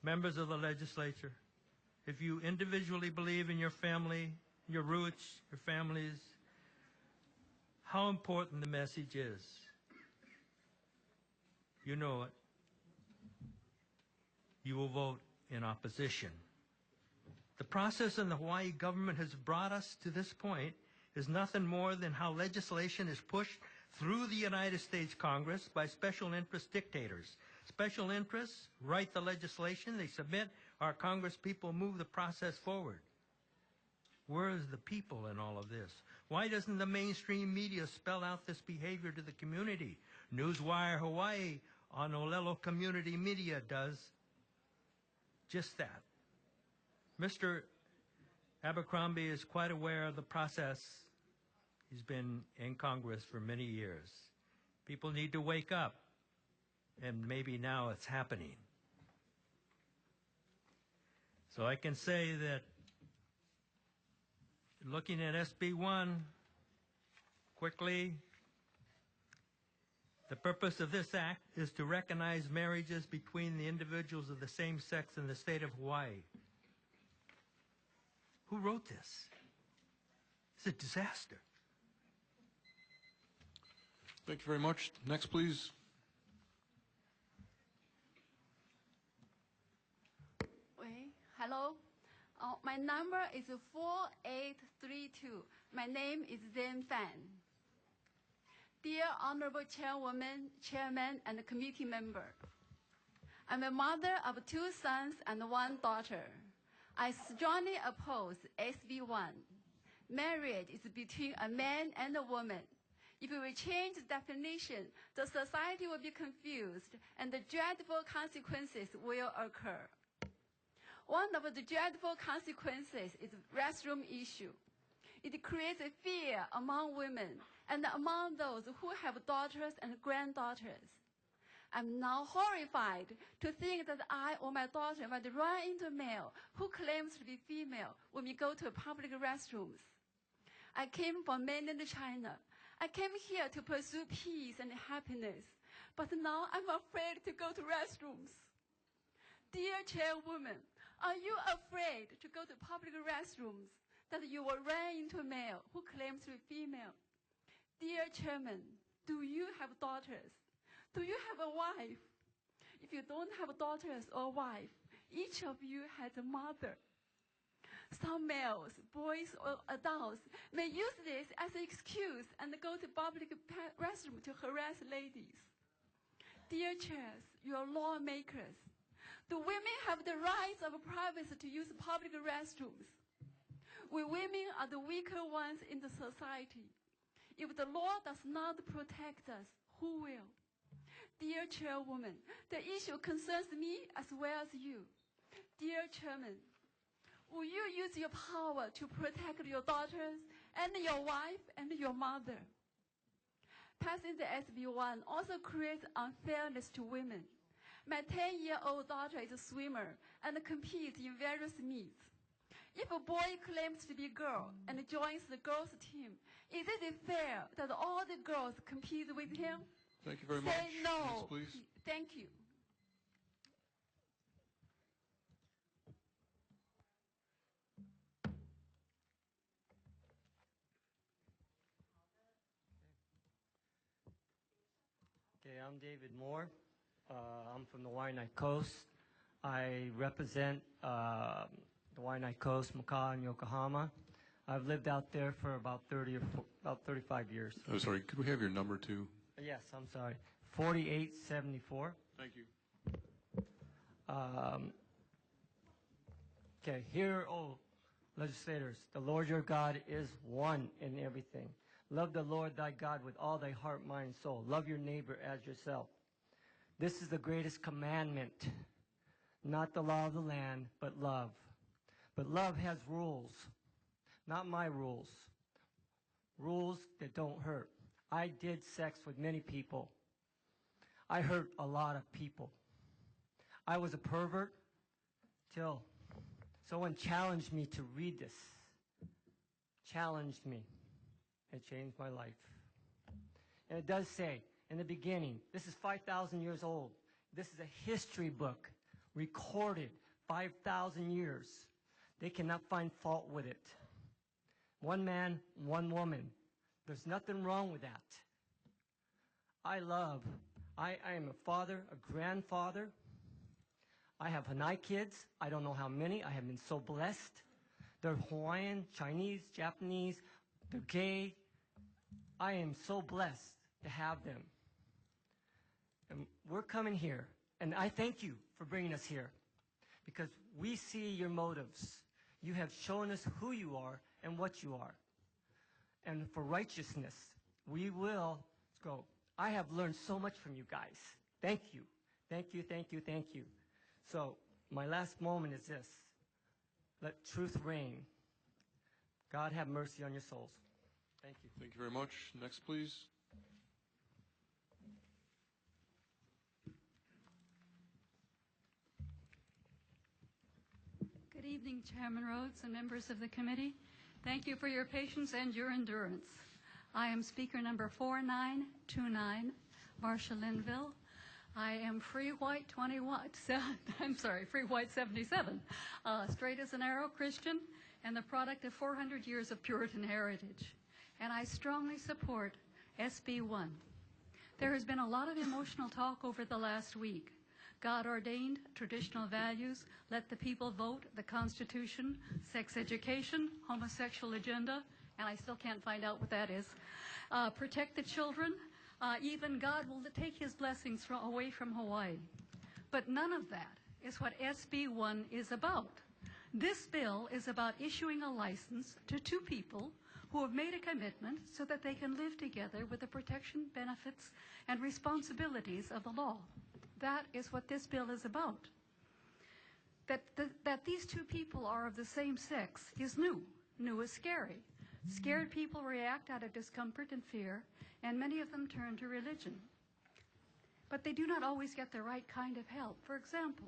Members of the legislature, if you individually believe in your family, your roots, your families, how important the message is. you know it, you will vote in opposition. The process in the Hawaii government has brought us to this point is nothing more than how legislation is pushed through the United States Congress by special interest dictators. Special interests write the legislation, they submit, our Congress people move the process forward. Where is the people in all of this? Why doesn't the mainstream media spell out this behavior to the community? Newswire Hawaii on Olelo Community Media does just that. Mr. Abercrombie is quite aware of the process. He's been in Congress for many years. People need to wake up, and maybe now it's happening. So I can say that looking at SB1 quickly, the purpose of this act is to recognize marriages between the individuals of the same sex in the state of Hawaii. Who wrote this? It's a disaster.
Thank you very much. Next, please.
Hello. My number is 4832. My name is Zen Fan. Dear Honorable Chairwoman, Chairman, and committee member, I'm a mother of 2 sons and 1 daughter. I strongly oppose SB1. Marriage is between a man and a woman. If we change the definition, the society will be confused and the dreadful consequences will occur. One of the dreadful consequences is restroom issue. It creates a fear among women and among those who have daughters and granddaughters. I'm now horrified to think that I or my daughter might run into a male who claims to be female when we go to public restrooms. I came from mainland China. I came here to pursue peace and happiness, but now I'm afraid to go to restrooms. Dear Chairwoman, are you afraid to go to public restrooms that you will run into a male who claims to be female? Dear Chairman, do you have daughters? Do you have a wife? If you don't have daughters or wife, each of you has a mother. Some males, boys or adults, may use this as an excuse and go to public restroom to harass ladies. Dear chairs, you are lawmakers. Do women have the rights of privacy to use public restrooms? We women are the weaker ones in the society. If the law does not protect us, who will? Dear Chairwoman, the issue concerns me as well as you. Dear Chairman, will you use your power to protect your daughters and your wife and your mother? Passing the SB1 also creates unfairness to women. My 10-year-old daughter is a swimmer and competes in various meets. If a boy claims to be a girl and joins the girls' team, is it fair that all the girls compete with him?
Thank you very much.
Say no.
Next, please.
Thank you.
Okay, I'm David Moore. I'm from the Waianae Coast. I represent the Waianae Coast, Macau, and Yokohama. I've lived out there for about 35 years.
Oh, sorry, could we have your number too?
Yes, I'm sorry. 4874.
Thank you.
Okay, hear, oh, legislators, the Lord your God is one in everything. Love the Lord thy God with all thy heart, mind, and soul. Love your neighbor as yourself. This is the greatest commandment, not the law of the land, but love. But love has rules, not my rules. Rules that don't hurt. I did sex with many people. I hurt a lot of people. I was a pervert till someone challenged me to read this. Challenged me. It changed my life. And it does say, in the beginning, this is 5,000 years old. This is a history book, recorded 5,000 years. They cannot find fault with it. One man, one woman. There's nothing wrong with that. I love I am a father, a grandfather. I have Hanai kids. I don't know how many. I have been so blessed. They're Hawaiian, Chinese, Japanese. They're gay. I am so blessed to have them. And we're coming here, and I thank you for bringing us here because we see your motives. You have shown us who you are and what you are. And for righteousness, we will go. I have learned so much from you guys. Thank you. Thank you, thank you, thank you. So my last moment is this. Let truth reign. God have mercy on your souls. Thank you.
Thank you very much. Next, please.
Good evening, Chairman Rhodes and members of the committee. Thank you for your patience and your endurance. I am speaker number 4929, Marcia Linville. I am free white 21, I'm sorry, free white 77, straight as an arrow Christian, and the product of 400 years of Puritan heritage. And I strongly support SB1. There has been a lot of emotional talk over the last week. God ordained traditional values, let the people vote, the Constitution, sex education, homosexual agenda, and I still can't find out what that is, protect the children, even God will take his blessings away from Hawaii. But none of that is what SB1 is about. This bill is about issuing a license to two people who have made a commitment so that they can live together with the protection, benefits, and responsibilities of the law. That is what this bill is about. That these two people are of the same sex is new. New is scary. Scared people react out of discomfort and fear, and many of them turn to religion. But they do not always get the right kind of help. For example,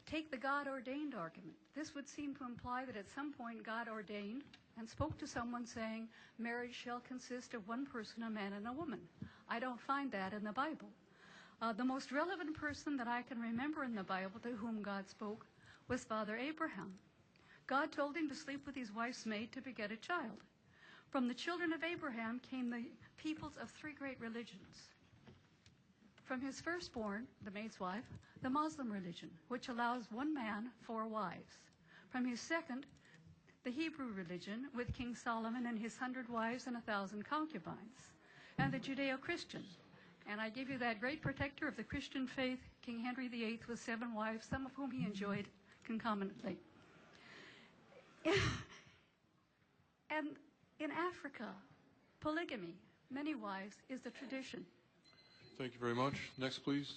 take the God-ordained argument. This would seem to imply that at some point God ordained and spoke to someone saying, marriage shall consist of one person, a man and a woman. I don't find that in the Bible. The most relevant person that I can remember in the Bible to whom God spoke was Father Abraham. God told him to sleep with his wife's maid to beget a child. From the children of Abraham came the peoples of three great religions. From his firstborn, the maid's wife, the Muslim religion, which allows one man, 4 wives. From his second, the Hebrew religion, with King Solomon and his 100 wives and 1,000 concubines. And the Judeo-Christian. And I give you that great protector of the Christian faith, King Henry VIII, with 7 wives, some of whom he enjoyed concomitantly. And in Africa, polygamy, many wives, is the tradition.
Thank you very much. Next, please.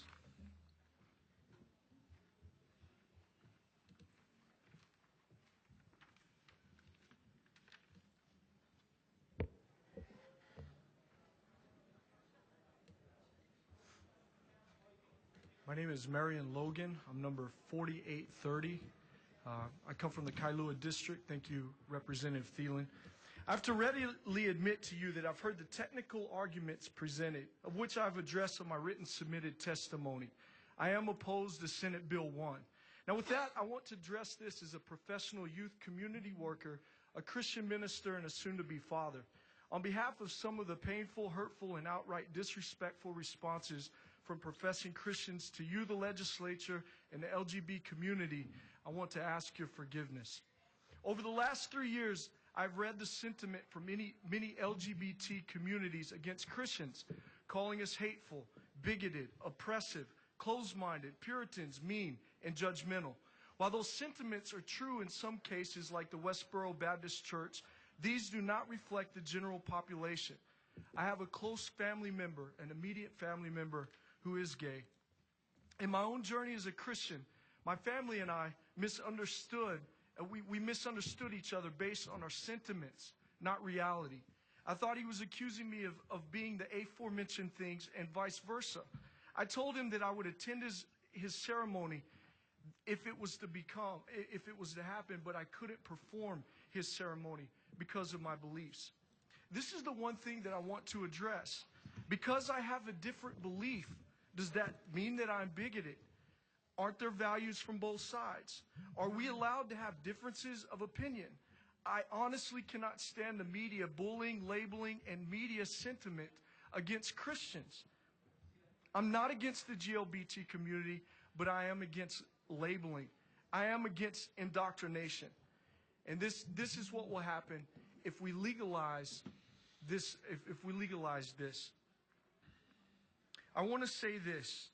My name is Marion Logan. I'm number 4830. I come from the Kailua District. Thank you, Representative Thielen. I have to readily admit to you that I've heard the technical arguments presented, of which I've addressed in my written submitted testimony. I am opposed to Senate Bill 1. Now with that, I want to address this as a professional youth community worker, a Christian minister, and a soon-to-be father. On behalf of some of the painful, hurtful, and outright disrespectful responses from professing Christians to you, the legislature, and the LGBT community, I want to ask your forgiveness. Over the last 3 years, I've read the sentiment from many LGBT communities against Christians, calling us hateful, bigoted, oppressive, closed-minded, Puritans, mean, and judgmental. While those sentiments are true in some cases, like the Westboro Baptist Church, these do not reflect the general population. I have a close family member, an immediate family member, who is gay. In my own journey as a Christian, my family and I misunderstood, we misunderstood each other based on our sentiments, not reality. I thought he was accusing me of being the aforementioned things and vice versa. I told him that I would attend his ceremony if it was to happen, but I couldn't perform his ceremony because of my beliefs. This is the one thing that I want to address. Because I have a different belief, does that mean that I'm bigoted? Aren't there values from both sides? Are we allowed to have differences of opinion? I honestly cannot stand the media bullying, labeling, and media sentiment against Christians. I'm not against the GLBT community, but I am against labeling. I am against indoctrination. And this is what will happen if we legalize this. If we legalize this. I want to say this.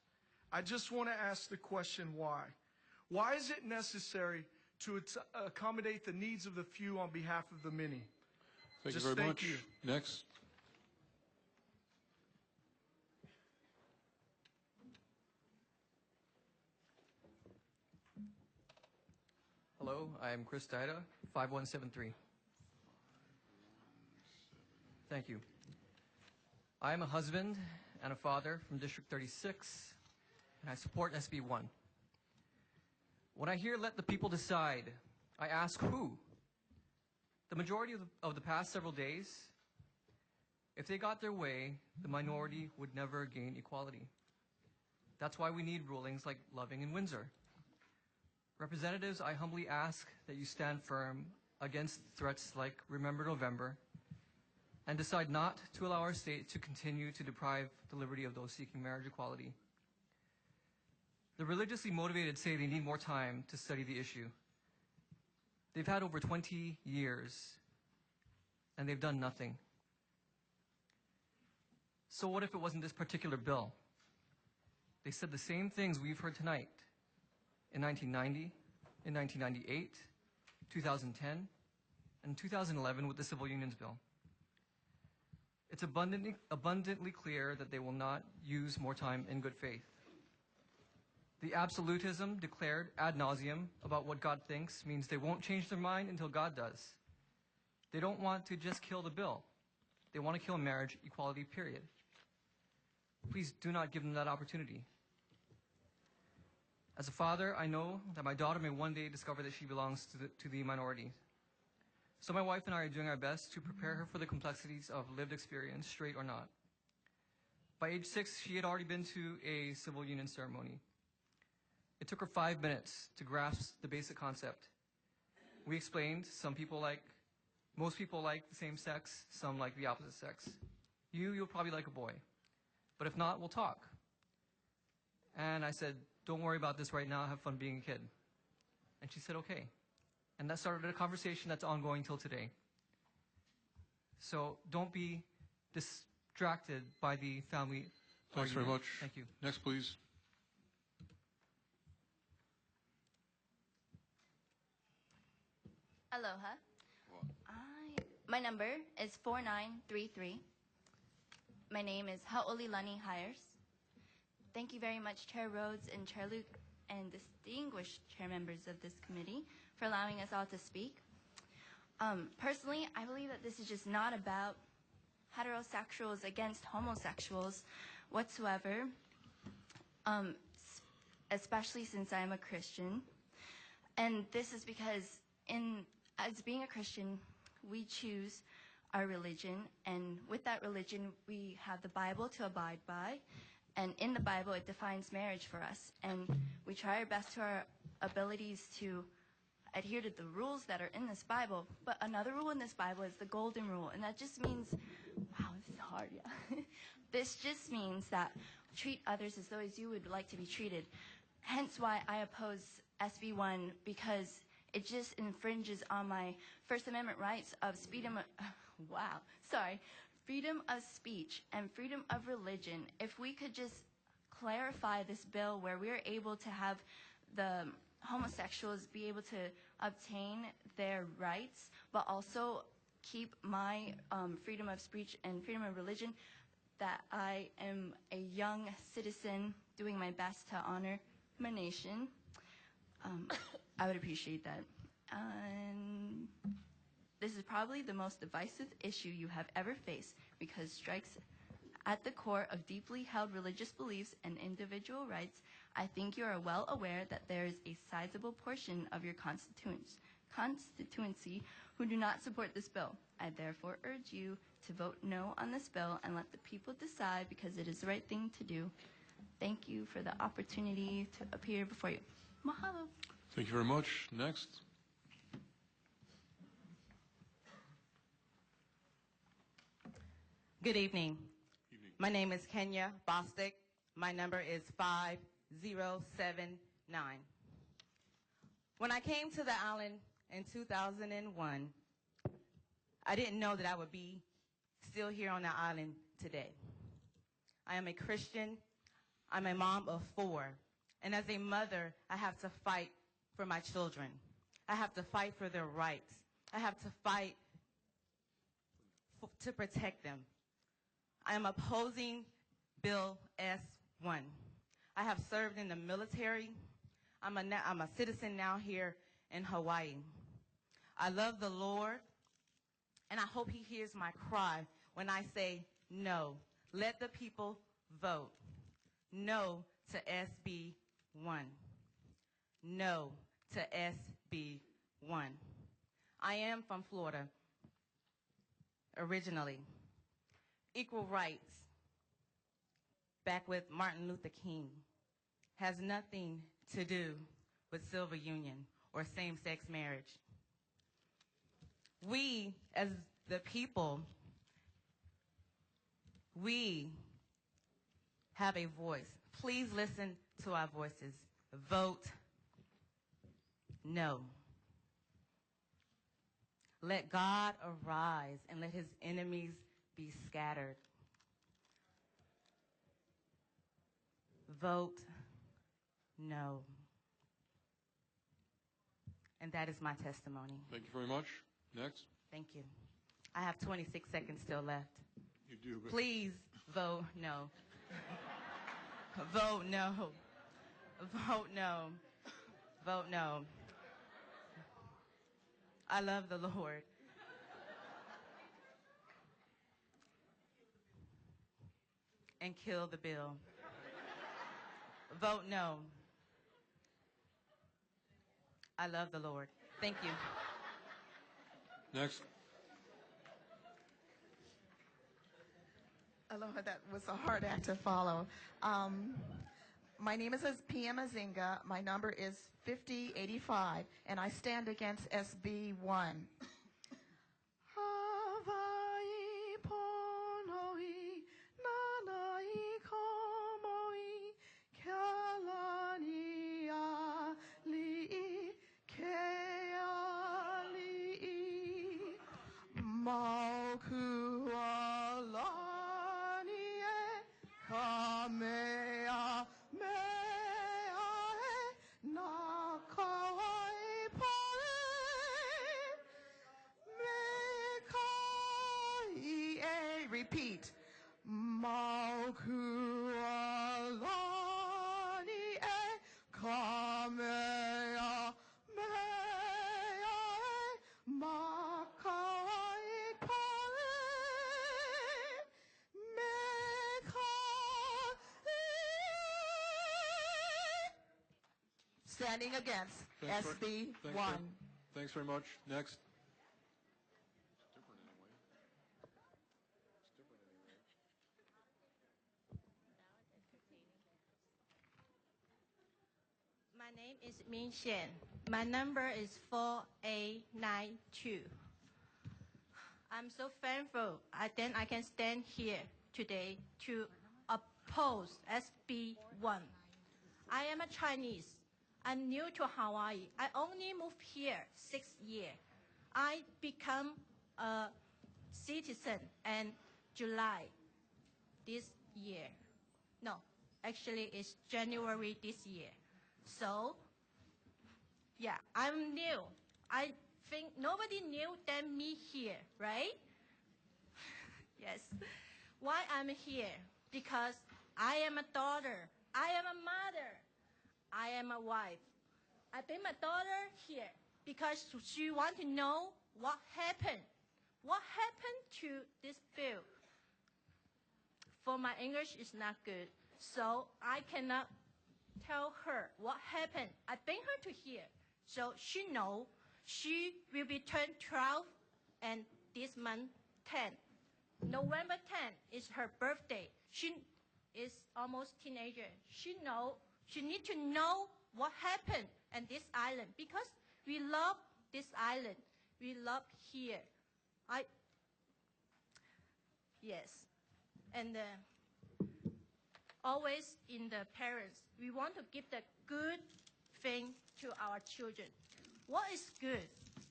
I just want to ask the question, why? Why is it necessary to accommodate the needs of the few on behalf of the many?
Thank
Just
you very
thank
much.
you.
Next.
Hello, I am Chris Dida, 5173. Thank you. I am a husband and a father from District 36, and I support SB1. When I hear "let the people decide," I ask who? The majority of the past several days, if they got their way, the minority would never gain equality. That's why we need rulings like Loving and Windsor. Representatives, I humbly ask that you stand firm against threats like Remember November and decide not to allow our state to continue to deprive the liberty of those seeking marriage equality. The religiously motivated say they need more time to study the issue. They've had over 20 years, and they've done nothing. So what if it wasn't this particular bill? They said the same things we've heard tonight in 1990, in 1998, 2010, and 2011 with the Civil Unions Bill. It's abundantly clear that they will not use more time in good faith. The absolutism declared ad nauseum about what God thinks means they won't change their mind until God does. They don't want to just kill the bill. They want to kill marriage equality, period. Please do not give them that opportunity. As a father, I know that my daughter may one day discover that she belongs to the minority. So my wife and I are doing our best to prepare her for the complexities of lived experience, straight or not. By age 6, she had already been to a civil union ceremony. It took her 5 minutes to grasp the basic concept. We explained most people like the same sex, some like the opposite sex. You'll probably like a boy. But if not, we'll talk. And I said, don't worry about this right now, have fun being a kid. And she said, okay. And that started a conversation that's ongoing till today. So don't be distracted by the family
Thanks very
argument.
much.
Thank you.
Next, please.
Aloha. My number is 4933. My name is Ha'olilani Hires. Thank you very much, Chair Rhodes and Chair Luke and distinguished chair members of this committee for allowing us all to speak. Personally, I believe that this is just not about heterosexuals against homosexuals whatsoever, especially since I'm a Christian. And this is because as being a Christian, we choose our religion, and with that religion, we have the Bible to abide by, and in the Bible, it defines marriage for us, and we try our best to our abilities to adhere to the rules that are in this Bible. But another rule in this Bible is the golden rule, and that just means, wow, this is hard, yeah. This just means that treat others as though as you would like to be treated. Hence why I oppose SB1, because it just infringes on my First Amendment rights of freedom of speech and freedom of religion. If we could just clarify this bill where we're able to have the homosexuals be able to obtain their rights, but also keep my freedom of speech and freedom of religion, that I am a young citizen doing my best to honor my nation, I would appreciate that. And this is probably the most divisive issue you have ever faced, because strikes at the core of deeply held religious beliefs and individual rights. I think you are well aware that there is a sizable portion of your constituency who do not support this bill. I therefore urge you to vote no on this bill and let the people decide, because it is the right thing to do. Thank you for the opportunity to appear before you. Mahalo.
Thank you very much. Next.
Good evening. My name is Kenya Bostic.
My number is 5079. When I came to the island in 2001, I didn't know that I would be still here on the island today. I am a Christian. I'm a mom of 4. And as a mother, I have to fight for my children. I have to fight for their rights. I have to fight to protect them. I am opposing Bill S1. I have served in the military. I'm a citizen now here in Hawaii. I love the Lord, and I hope he hears my cry when I say no. Let the people vote. No to SB1. No to SB1. I am from Florida, originally. Equal rights, back with Martin Luther King, has nothing to do with civil union or same-sex marriage. We, as the people, we have a voice. Please listen to our voices. Vote no. Let God arise and let his enemies be scattered. Vote no. And that is my testimony.
Thank you very much. Next.
Thank you. I have 26 seconds still left.
You do. But
Please vote no. Vote no. Vote no. Vote no. I love the Lord. And kill the bill. Vote no. I love the Lord. Thank you.
Next.
Aloha, that was a hard act to follow. My name is PM Azinga. My number is 5085, and I stand against SB1. Hawaii ponoi, nanai komoi, kalania li'i, keali'i, mauku alani e kamea mea e na kawai pare me kai e. Repeat. Mauku alani e kamea mea e ma kawai pare me kai. Standing against SB1.
Thanks very much. Next.
My name is Min Xian. My number is 4892. I'm so thankful then I can stand here today to oppose SB1. I am a Chinese. I'm new to Hawaii. I only moved here 6 years. I become a citizen in July this year. No, actually it's January this year. So, yeah, I'm new. I think nobody knew than me here, right? Yes. Why I'm here? Because I am a daughter. I am a mother. I am a wife. I bring my daughter here because she want to know what happened. What happened to this bill? For my English is not good, so I cannot tell her what happened. I bring her to here, so she know she will be turned 12 and this month 10. November 10 is her birthday. She is almost teenager. She need to know what happened in this island because we love this island. We love here. Yes. And always in the parents. We want to give the good thing to our children. What is good?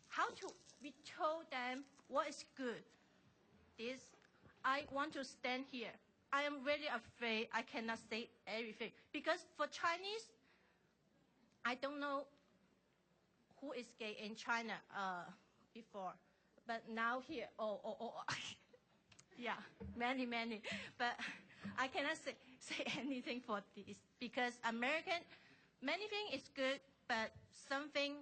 How to we told them what is good. This, I want to stand here. I am really afraid I cannot say everything. Because for Chinese, I don't know who is gay in China before. But now here, yeah, many. But I cannot say anything for this. Because American, many things is good, but something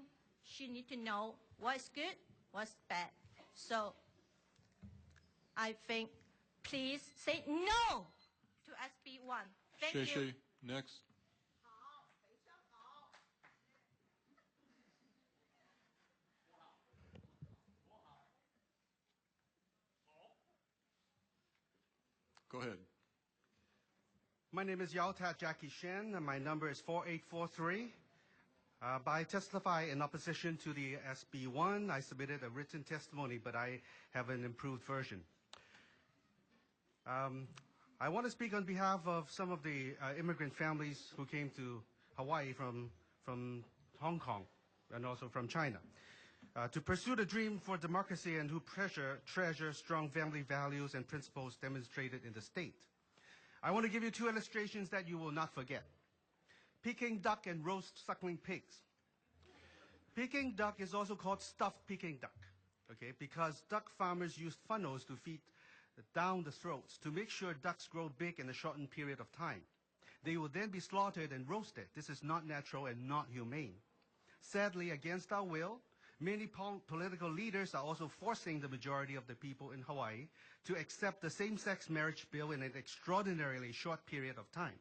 she need to know what's good, what's bad. So I think, please say no to SB1. Thank you.
Shay, next. Go ahead.
My name is Yao Tat Jackie Shen, and my number is 4843. I testify in opposition to the SB1. I submitted a written testimony, but I have an improved version. I want to speak on behalf of some of the immigrant families who came to Hawaii from Hong Kong and also from China to pursue the dream for democracy and who treasure strong family values and principles demonstrated in the state. I want to give you two illustrations that you will not forget. Peking duck and roast suckling pigs. Peking duck is also called stuffed Peking duck, okay, because duck farmers use funnels to feed down the throats to make sure ducks grow big in a shortened period of time. They will then be slaughtered and roasted. This is not natural and not humane. Sadly, against our will, many political leaders are also forcing the majority of the people in Hawaii to accept the same-sex marriage bill in an extraordinarily short period of time.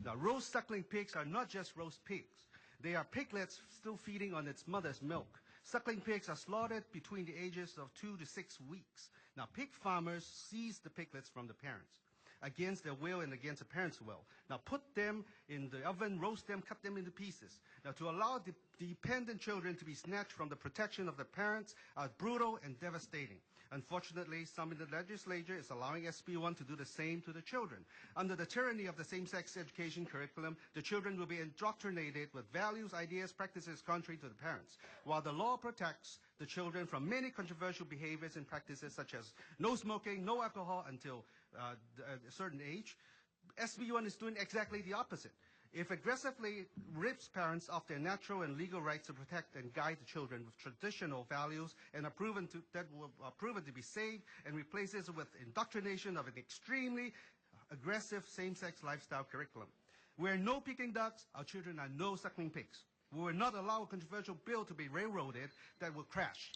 Now, roast suckling pigs are not just roast pigs. They are piglets still feeding on its mother's milk. Suckling pigs are slaughtered between the ages of 2 to 6 weeks. Now, pig farmers seize the piglets from the parents against their will and against the parents' will. Now, put them in the oven, roast them, cut them into pieces. Now, to allow the dependent children to be snatched from the protection of the parents are brutal and devastating. Unfortunately, some in the legislature is allowing SB1 to do the same to the children. Under the tyranny of the same-sex education curriculum, the children will be indoctrinated with values, ideas, practices contrary to the parents. While the law protects the children from many controversial behaviors and practices such as no smoking, no alcohol until a certain age, SB1 is doing exactly the opposite. It aggressively rips parents of their natural and legal rights to protect and guide the children with traditional values and are proven to be safe, and replaces it with indoctrination of an extremely aggressive same-sex lifestyle curriculum. Where no Peking ducks, our children are no suckling pigs. We will not allow a controversial bill to be railroaded that will crash.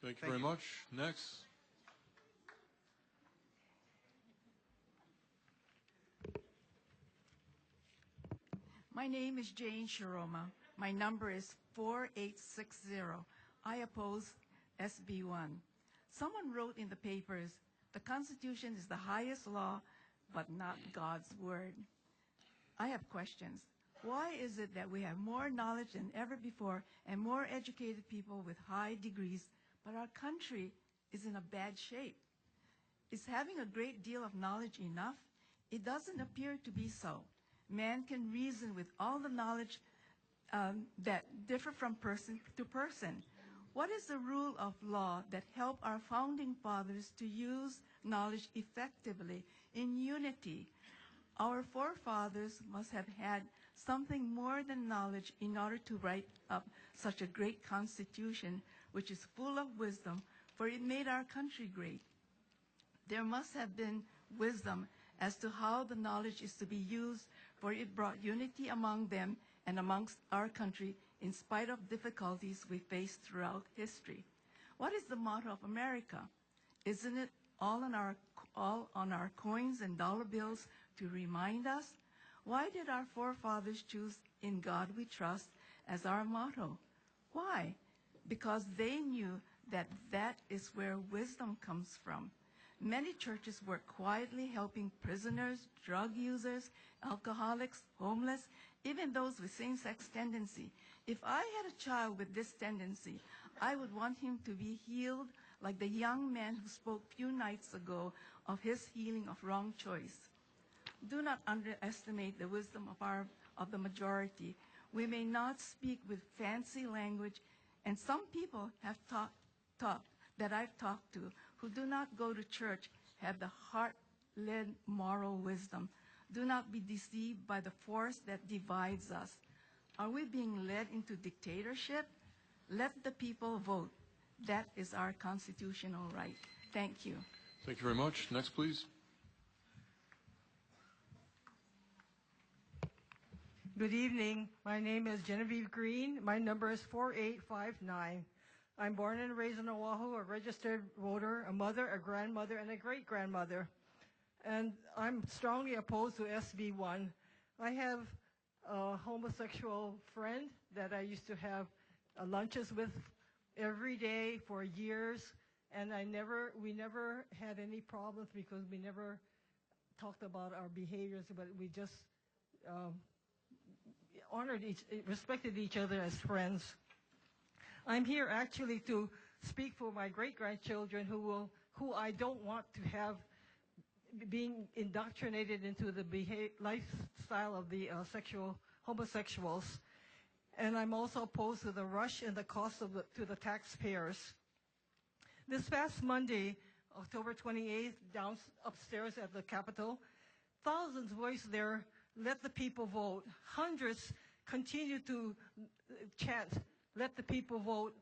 Thank you very much. Next.
My name is Jane Shiroma. My number is 4860. I oppose SB1. Someone wrote in the papers, the Constitution is the highest law, but not God's word. I have questions. Why is it that we have more knowledge than ever before and more educated people with high degrees, but our country is in a bad shape? Is having a great deal of knowledge enough? It doesn't appear to be so. Man can reason with all the knowledge that differ from person to person. What is the rule of law that helped our founding fathers to use knowledge effectively in unity? Our forefathers must have had something more than knowledge in order to write up such a great constitution, which is full of wisdom, for it made our country great. There must have been wisdom as to how the knowledge is to be used, for it brought unity among them and amongst our country in spite of difficulties we faced throughout history. What is the motto of America? Isn't it all on our coins and dollar bills to remind us? Why did our forefathers choose "In God We Trust" as our motto? Why? Because they knew that that is where wisdom comes from. Many churches work quietly helping prisoners, drug users, alcoholics, homeless, even those with same-sex tendency. If I had a child with this tendency, I would want him to be healed like the young man who spoke a few nights ago of his healing of wrong choice. Do not underestimate the wisdom of the majority. We may not speak with fancy language, and some people have that I've talked to who do not go to church have the heart-led moral wisdom. Do not be deceived by the force that divides us. Are we being led into dictatorship? Let the people vote. That is our constitutional right. Thank you.
Thank you very much. Next, please.
Good evening. My name is Genevieve Green. My number is 4859. I'm born and raised in Oahu, a registered voter, a mother, a grandmother, and a great-grandmother. And I'm strongly opposed to SB1. I have a homosexual friend that I used to have lunches with every day for years, and we never had any problems because we never talked about our behaviors, but we just respected each other as friends. I'm here actually to speak for my great-grandchildren who I don't want to have being indoctrinated into the lifestyle of the homosexuals. And I'm also opposed to the rush and the cost to the taxpayers. This past Monday, October 28th, upstairs at the Capitol, thousands voiced their "Let the people vote." Hundreds continue to chant "Let the people vote"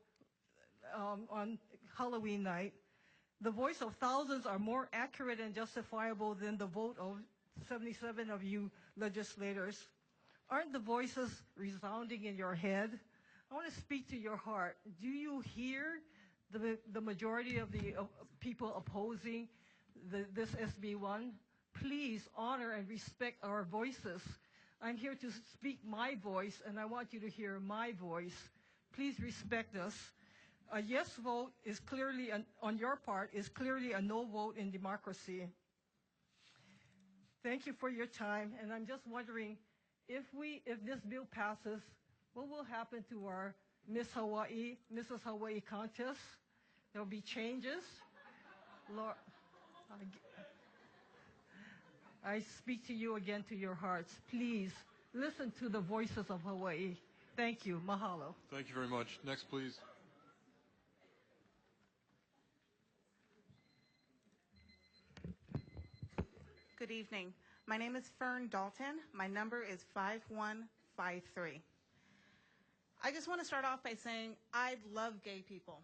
on Halloween night. The voice of thousands are more accurate and justifiable than the vote of 77 of you legislators. Aren't the voices resounding in your head? I want to speak to your heart. Do you hear the majority of the people opposing this SB1? Please honor and respect our voices. I'm here to speak my voice, and I want you to hear my voice. Please respect us. A yes vote is clearly, on your part, is clearly a no vote in democracy. Thank you for your time, and I'm just wondering, if this bill passes, what will happen to our Mrs. Hawaii contest? There will be changes. I speak to you again, to your hearts. Please listen to the voices of Hawaii. Thank you. Mahalo.
Thank you very much. Next, please.
Good evening. My name is Fern Dalton. My number is 5153. I just want to start off by saying I love gay people.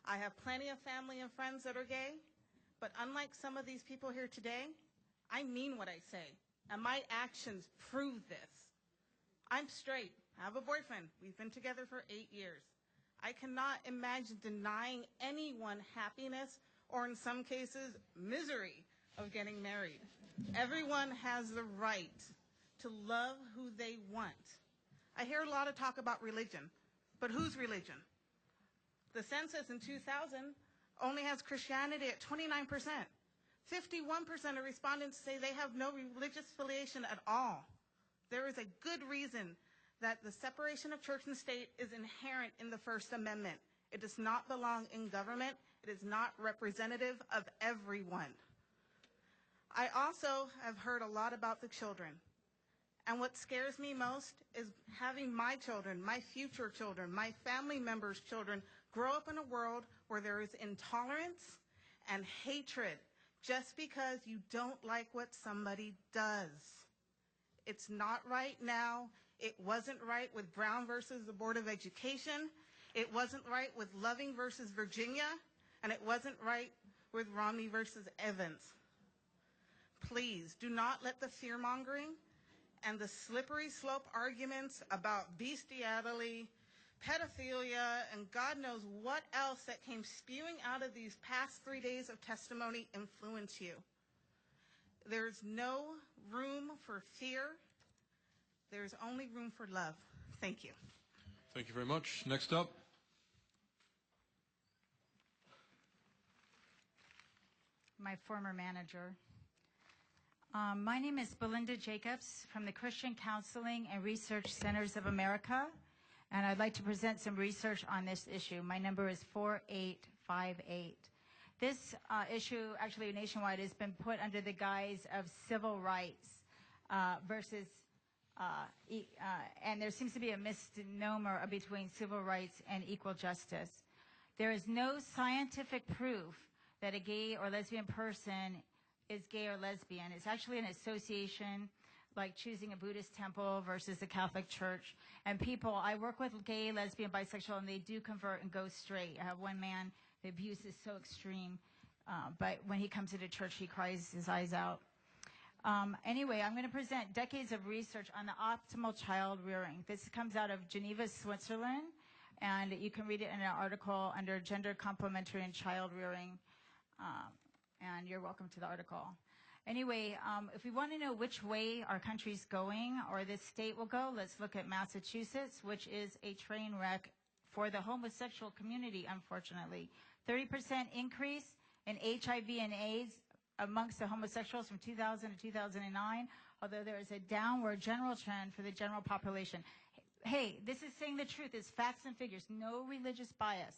I have plenty of family and friends that are gay, but unlike some of these people here today, I mean what I say, and my actions prove this. I'm straight. I have a boyfriend. We've been together for 8 years. I cannot imagine denying anyone happiness, or in some cases, misery of getting married. Everyone has the right to love who they want. I hear a lot of talk about religion, but whose religion? The census in 2000 only has Christianity at 29%. 51% of respondents say they have no religious affiliation at all. There is a good reason that the separation of church and state is inherent in the First Amendment. It does not belong in government. It is not representative of everyone. I also have heard a lot about the children. And what scares me most is having my children, my future children, my family members' children grow up in a world where there is intolerance and hatred just because you don't like what somebody does. It's not right now. It wasn't right with Brown versus the Board of Education. It wasn't right with Loving versus Virginia. And it wasn't right with Romney versus Evans. Please do not let the fear-mongering and the slippery slope arguments about bestiality, pedophilia, and God knows what else that came spewing out of these past 3 days of testimony influence you. There's no room for fear. There's only room for love. Thank you.
Thank you very much. Next up.
My former manager. My name is Belinda Jacobs from the Christian Counseling and Research Centers of America, and I'd like to present some research on this issue. My number is 4858. This issue, actually nationwide, has been put under the guise of civil rights versus, and there seems to be a misnomer between civil rights and equal justice. There is no scientific proof that a gay or lesbian person is gay or lesbian. It's actually an association, like choosing a Buddhist temple versus the Catholic Church. And people, I work with gay, lesbian, bisexual, and they do convert and go straight. I have one man, the abuse is so extreme, but when he comes into church, he cries his eyes out. Anyway, I'm going to present decades of research on the optimal child rearing. This comes out of Geneva, Switzerland, and you can read it in an article under Gender Complementary and Child Rearing, and you're welcome to the article. Anyway, if we want to know which way our country's going or this state will go, let's look at Massachusetts, which is a train wreck for the homosexual community, unfortunately. 30% increase in HIV and AIDS amongst the homosexuals from 2000 to 2009, although there is a downward general trend for the general population. Hey, this is saying the truth. It's facts and figures, no religious bias.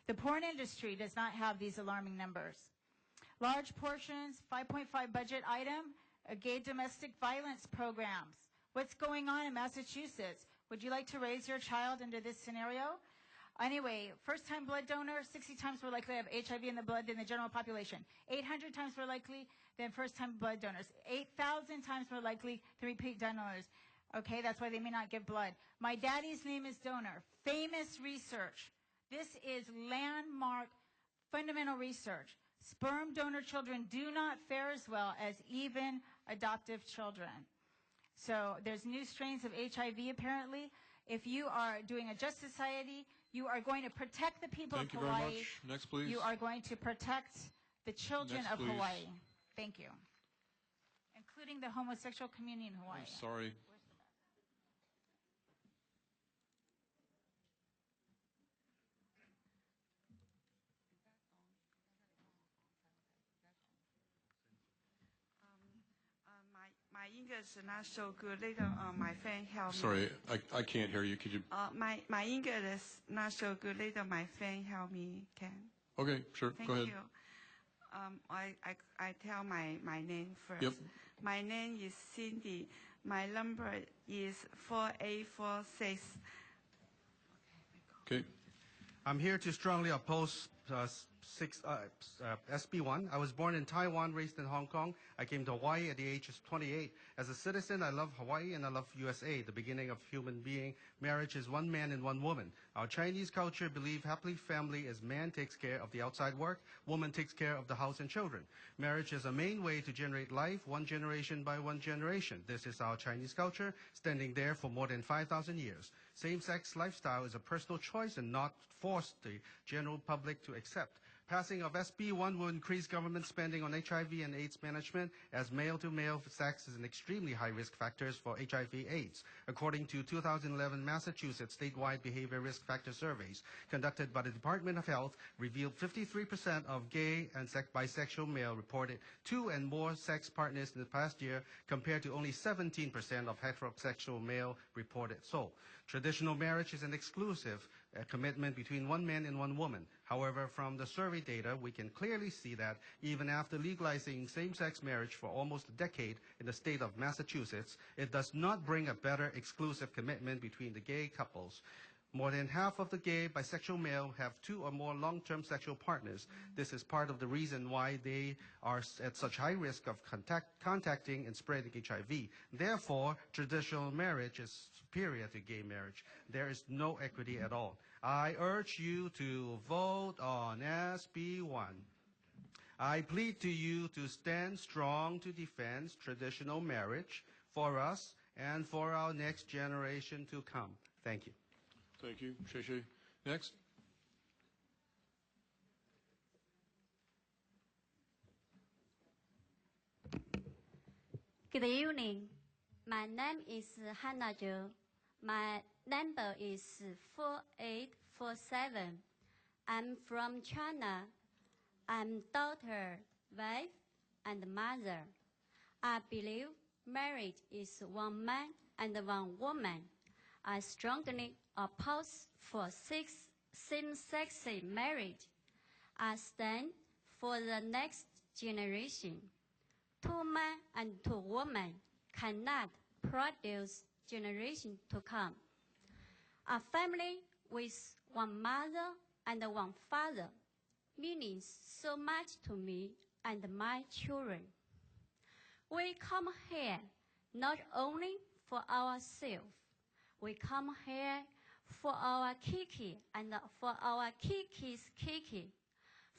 The porn industry does not have these alarming numbers. Large portions, 5.5 budget item, gay domestic violence programs. What's going on in Massachusetts? Would you like to raise your child under this scenario? Anyway, first-time blood donor, 60 times more likely to have HIV in the blood than the general population. 800 times more likely than first-time blood donors. 8,000 times more likely to repeat donors. Okay, that's why they may not give blood. My daddy's name is donor. Famous research. This is landmark fundamental research. Sperm donor children do not fare as well as even adoptive children. So there's new strains of HIV apparently. If you are doing a just society, you are going to protect the people of Hawaii.
Thank you very much. Next, please.
You are going to protect the children
Next,
of
please.
Hawaii. Thank you. Including the homosexual community in Hawaii.
I'm sorry.
My English is not so good. Later, my friend helped me.
Sorry, I can't hear you. Could you?
My English is not so good. Later, my friend helped me. Can.
Okay, sure.
Thank
Go ahead.
you. I tell my name first.
Yep.
My name is Cindy. My number is 4846.
Okay.
I'm here to strongly oppose SB1. I was born in Taiwan, raised in Hong Kong. I came to Hawaii at the age of 28. As a citizen, I love Hawaii and I love USA. The beginning of human being, marriage is one man and one woman. Our Chinese culture believes happily family is man takes care of the outside work, woman takes care of the house and children. Marriage is a main way to generate life, one generation by one generation. This is our Chinese culture, standing there for more than 5,000 years. Same-sex lifestyle is a personal choice and not forced the general public to accept. Passing of SB1 will increase government spending on HIV and AIDS management, as male-to-male sex is an extremely high risk factor for HIV/AIDS. According to 2011 Massachusetts statewide behavior risk factor surveys conducted by the Department of Health, revealed 53% of gay and bisexual male reported 2 and more sex partners in the past year, compared to only 17% of heterosexual male reported so. Traditional marriage is an exclusive commitment between one man and one woman. However, from the survey data, we can clearly see that even after legalizing same-sex marriage for almost a decade in the state of Massachusetts, it does not bring a better exclusive commitment between the gay couples. More than half of the gay, bisexual male have 2 or more long-term sexual partners. This is part of the reason why they are at such high risk of contacting and spreading HIV. Therefore, traditional marriage is superior to gay marriage. There is no equity at all. I urge you to vote on SB1. I plead to you to stand strong to defend traditional marriage for us and for our next generation to come. Thank you.
Thank you. Sheshe. Next.
Good evening. My name is Hannah Zhou. My number is 4847. I'm from China. I'm daughter, wife, and mother. I believe marriage is one man and one woman. I strongly oppose for same-sex marriage. I stand for the next generation. Two men and two women cannot produce generation to come. A family with one mother and one father means so much to me and my children. We come here not only for ourselves, we come here for our Kiki and for our Kiki's Kiki,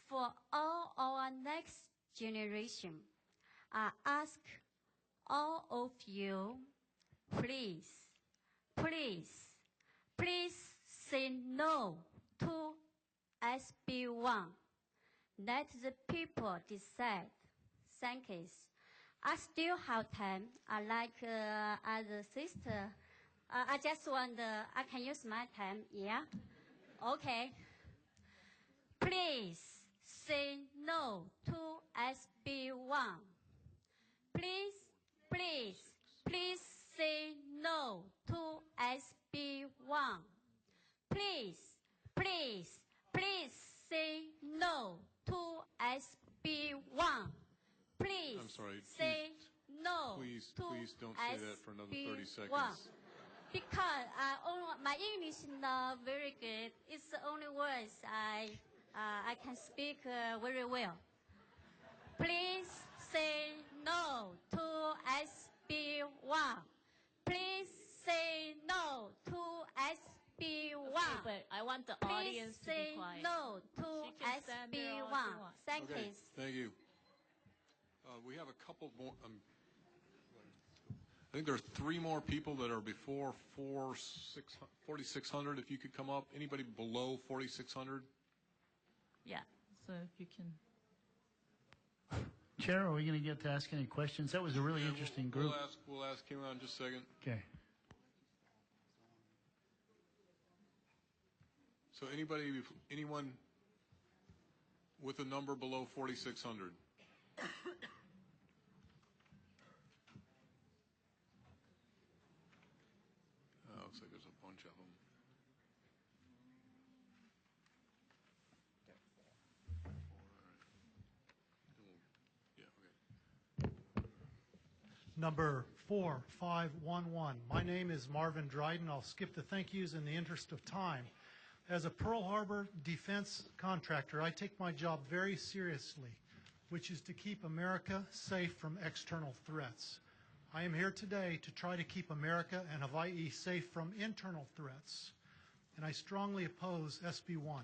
for all our next generation. I ask all of you, please, please, please say no to SB1. Let the people decide. Thank you. I still have time. I like other sister. I just want, I can use my time, yeah? Okay. Please say no to SB1. Please, please, please say no to SB1. Please, please, please say no to SB1. Please
I'm sorry.
say no
Please,
to
please don't say that for another 30
SB1.
seconds.
Because my English is not very good. It's the only words I can speak very well. Please say no to SB1. Please say no to SB1.
Okay, but I want the
Please
audience to
say
be quiet.
no to
She can stand there all she
SB1.
wants.
Thank
Okay,
you.
thank you. We have a couple more. I think there are 3 more people that are before 4,600. If you could come up. Anybody below 4,600?
Yeah, so if you can.
Chair, are we going to get to ask any questions? That was a really interesting group.
We'll ask him out in just a second.
Okay.
So anyone with a number below 4,600? Looks like there's a bunch of them.
Number 4511. My name is Marvin Dryden. I'll skip the thank yous in the interest of time. As a Pearl Harbor defense contractor, I take my job very seriously, which is to keep America safe from external threats. I am here today to try to keep America and Hawaii safe from internal threats, and I strongly oppose SB1.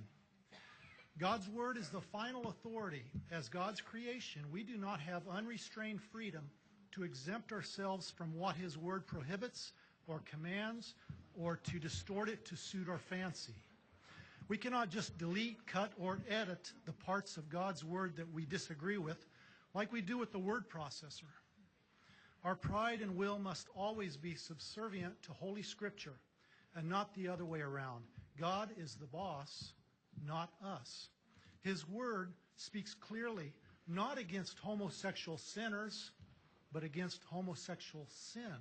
God's word is the final authority. As God's creation, we do not have unrestrained freedom to exempt ourselves from what his word prohibits or commands, or to distort it to suit our fancy. We cannot just delete, cut, or edit the parts of God's word that we disagree with, like we do with the word processor. Our pride and will must always be subservient to Holy Scripture, and not the other way around. God is the boss, not us. His word speaks clearly, not against homosexual sinners, but against homosexual sin.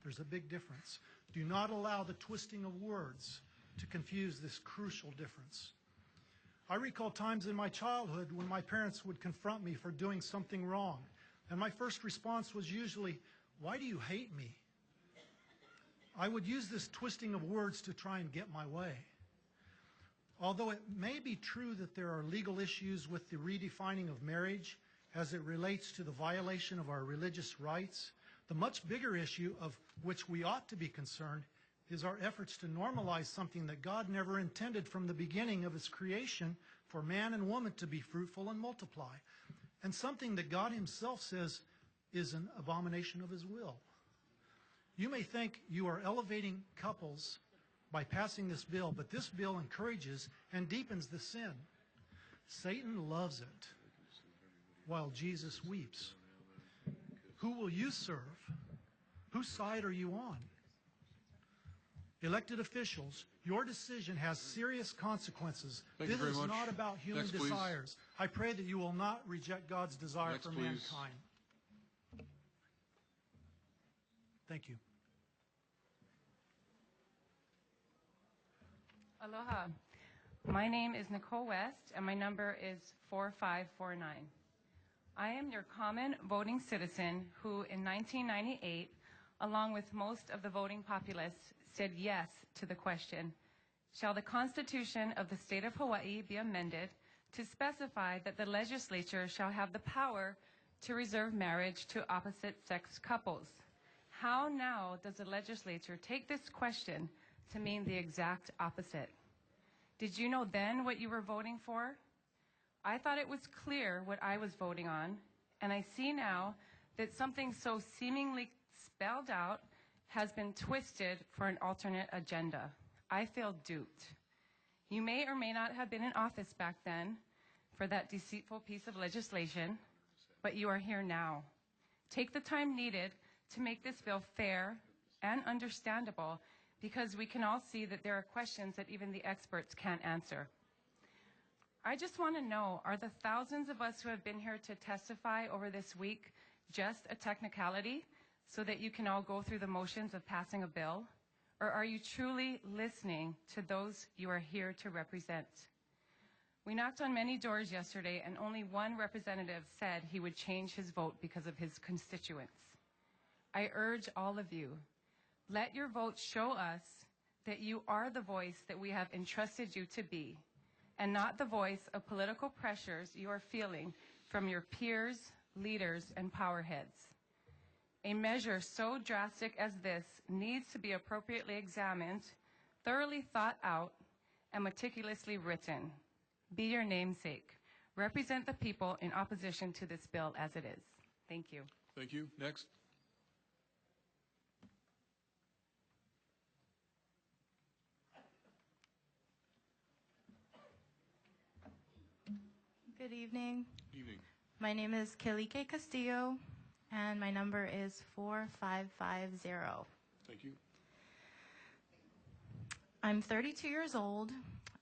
There's a big difference. Do not allow the twisting of words to confuse this crucial difference. I recall times in my childhood when my parents would confront me for doing something wrong, and my first response was usually, "Why do you hate me?" I would use this twisting of words to try and get my way. Although it may be true that there are legal issues with the redefining of marriage as it relates to the violation of our religious rights, the much bigger issue of which we ought to be concerned is our efforts to normalize something that God never intended from the beginning of his creation for man and woman to be fruitful and multiply, and something that God himself says is an abomination of his will. You may think you are elevating couples by passing this bill, but this bill encourages and deepens the sin. Satan loves it, while Jesus weeps. Who will you serve? Whose side are you on? Elected officials, your decision has serious consequences.
Thank you
This
very
is
much.
not about human
Next, please.
desires. I pray that you will not reject God's desire
Next,
for
please.
mankind. Thank you.
Aloha. My name is Nicole West, and my number is 4549. I am your common voting citizen who, in 1998, along with most of the voting populace, said yes to the question, shall the Constitution of the State of Hawaii be amended to specify that the legislature shall have the power to reserve marriage to opposite-sex couples? How now does the legislature take this question to mean the exact opposite? Did you know then what you were voting for? I thought it was clear what I was voting on, and I see now that something so seemingly spelled out has been twisted for an alternate agenda. I feel duped. You may or may not have been in office back then for that deceitful piece of legislation, but you are here now. Take the time needed to make this bill fair and understandable, because we can all see that there are questions that even the experts can't answer. I just want to know, are the thousands of us who have been here to testify over this week just a technicality so that you can all go through the motions of passing a bill? Or are you truly listening to those you are here to represent? We knocked on many doors yesterday, and only one representative said he would change his vote because of his constituents. I urge all of you, let your vote show us that you are the voice that we have entrusted you to be, and not the voice of political pressures you are feeling from your peers, leaders, and power heads. A measure so drastic as this needs to be appropriately examined, thoroughly thought out, and meticulously written. Be your namesake. Represent the people in opposition to this bill as it is. Thank you.
Thank you. Next.
Good evening.
Evening.
My name is Kelike Castillo, and my number is 4550.
Thank you.
I'm 32 years old.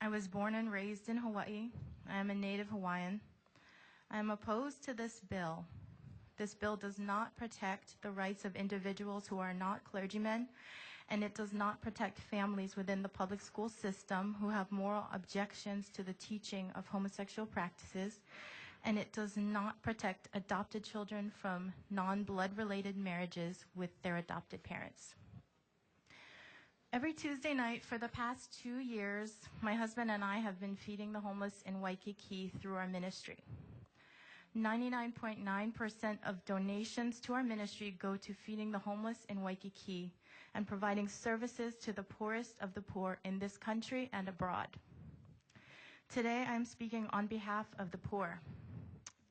I was born and raised in Hawaii. I am a native Hawaiian. I am opposed to this bill. This bill does not protect the rights of individuals who are not clergymen, and it does not protect families within the public school system who have moral objections to the teaching of homosexual practices, and it does not protect adopted children from non-blood related marriages with their adopted parents. Every Tuesday night for the past 2 years, my husband and I have been feeding the homeless in Waikiki through our ministry. 99.9% of donations to our ministry go to feeding the homeless in Waikiki and providing services to the poorest of the poor in this country and abroad. Today, I'm speaking on behalf of the poor.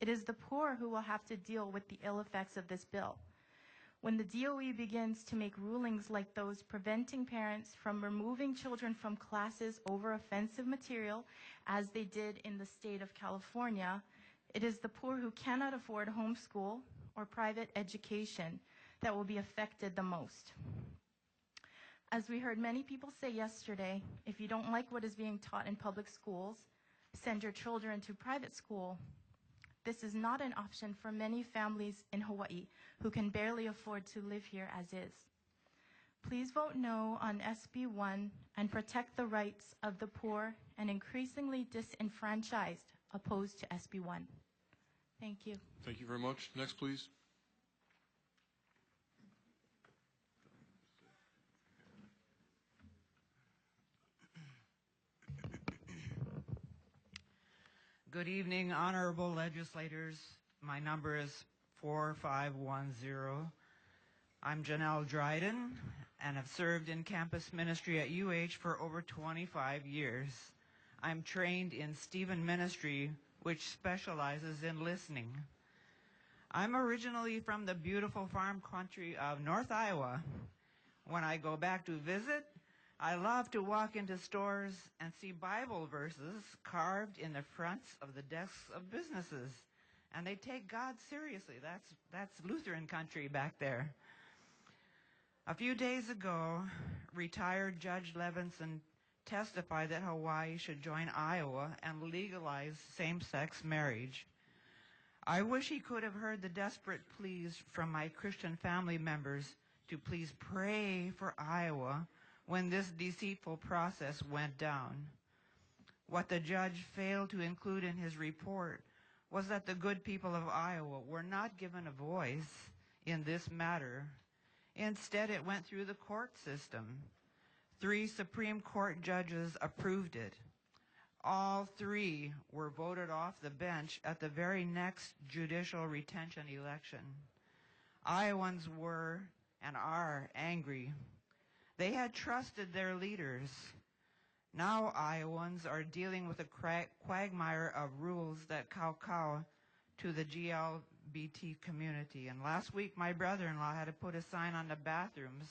It is the poor who will have to deal with the ill effects of this bill. When the DOE begins to make rulings like those preventing parents from removing children from classes over offensive material, as they did in the state of California, it is the poor who cannot afford homeschool or private education that will be affected the most. As we heard many people say yesterday, if you don't like what is being taught in public schools, send your children to private school. This is not an option for many families in Hawaii who can barely afford to live here as is. Please vote no on SB1 and protect the rights of the poor and increasingly disenfranchised opposed to SB1. Thank you.
Thank you very much. Next, please.
Good evening, honorable legislators. My number is 4510. I'm Janelle Dryden and have served in campus ministry at UH for over 25 years. I'm trained in Stephen Ministry, which specializes in listening. I'm originally from the beautiful farm country of North Iowa. When I go back to visit, I love to walk into stores and see Bible verses carved in the fronts of the desks of businesses. And they take God seriously. That's Lutheran country back there. A few days ago, retired Judge Levinson testified that Hawaii should join Iowa and legalize same-sex marriage. I wish he could have heard the desperate pleas from my Christian family members to please pray for Iowa when this deceitful process went down. What the judge failed to include in his report was that the good people of Iowa were not given a voice in this matter. Instead, it went through the court system. 3 Supreme Court judges approved it. All 3 were voted off the bench at the very next judicial retention election. Iowans were and are angry. They had trusted their leaders. Now Iowans are dealing with a quagmire of rules that kowtow to the GLBT community. And last week, my brother-in-law had to put a sign on the bathrooms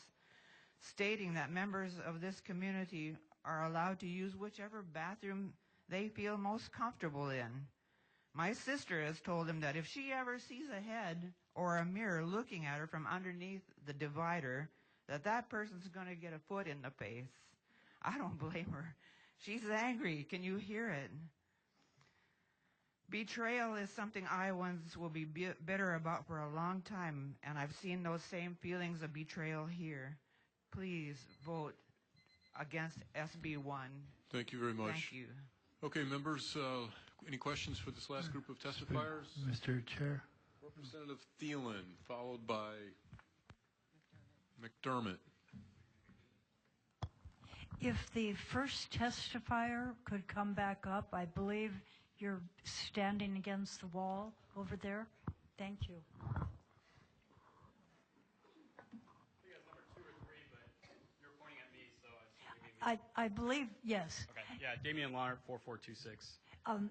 stating that members of this community are allowed to use whichever bathroom they feel most comfortable in. My sister has told him that if she ever sees a head or a mirror looking at her from underneath the divider, that person's going to get a foot in the face. I don't blame her. She's angry. Can you hear it? Betrayal is something Iowans will be bitter about for a long time, and I've seen those same feelings of betrayal here. Please vote against SB1.
Thank you very much.
Thank you.
Okay, members, any questions for this last group of testifiers?
Mr. Chair.
Representative Thielen, followed by McDermott.
If the first testifier could come back up, I believe you're standing against the wall over there. Thank you. I believe, yes.
Okay, yeah, Damian Larner, 4426.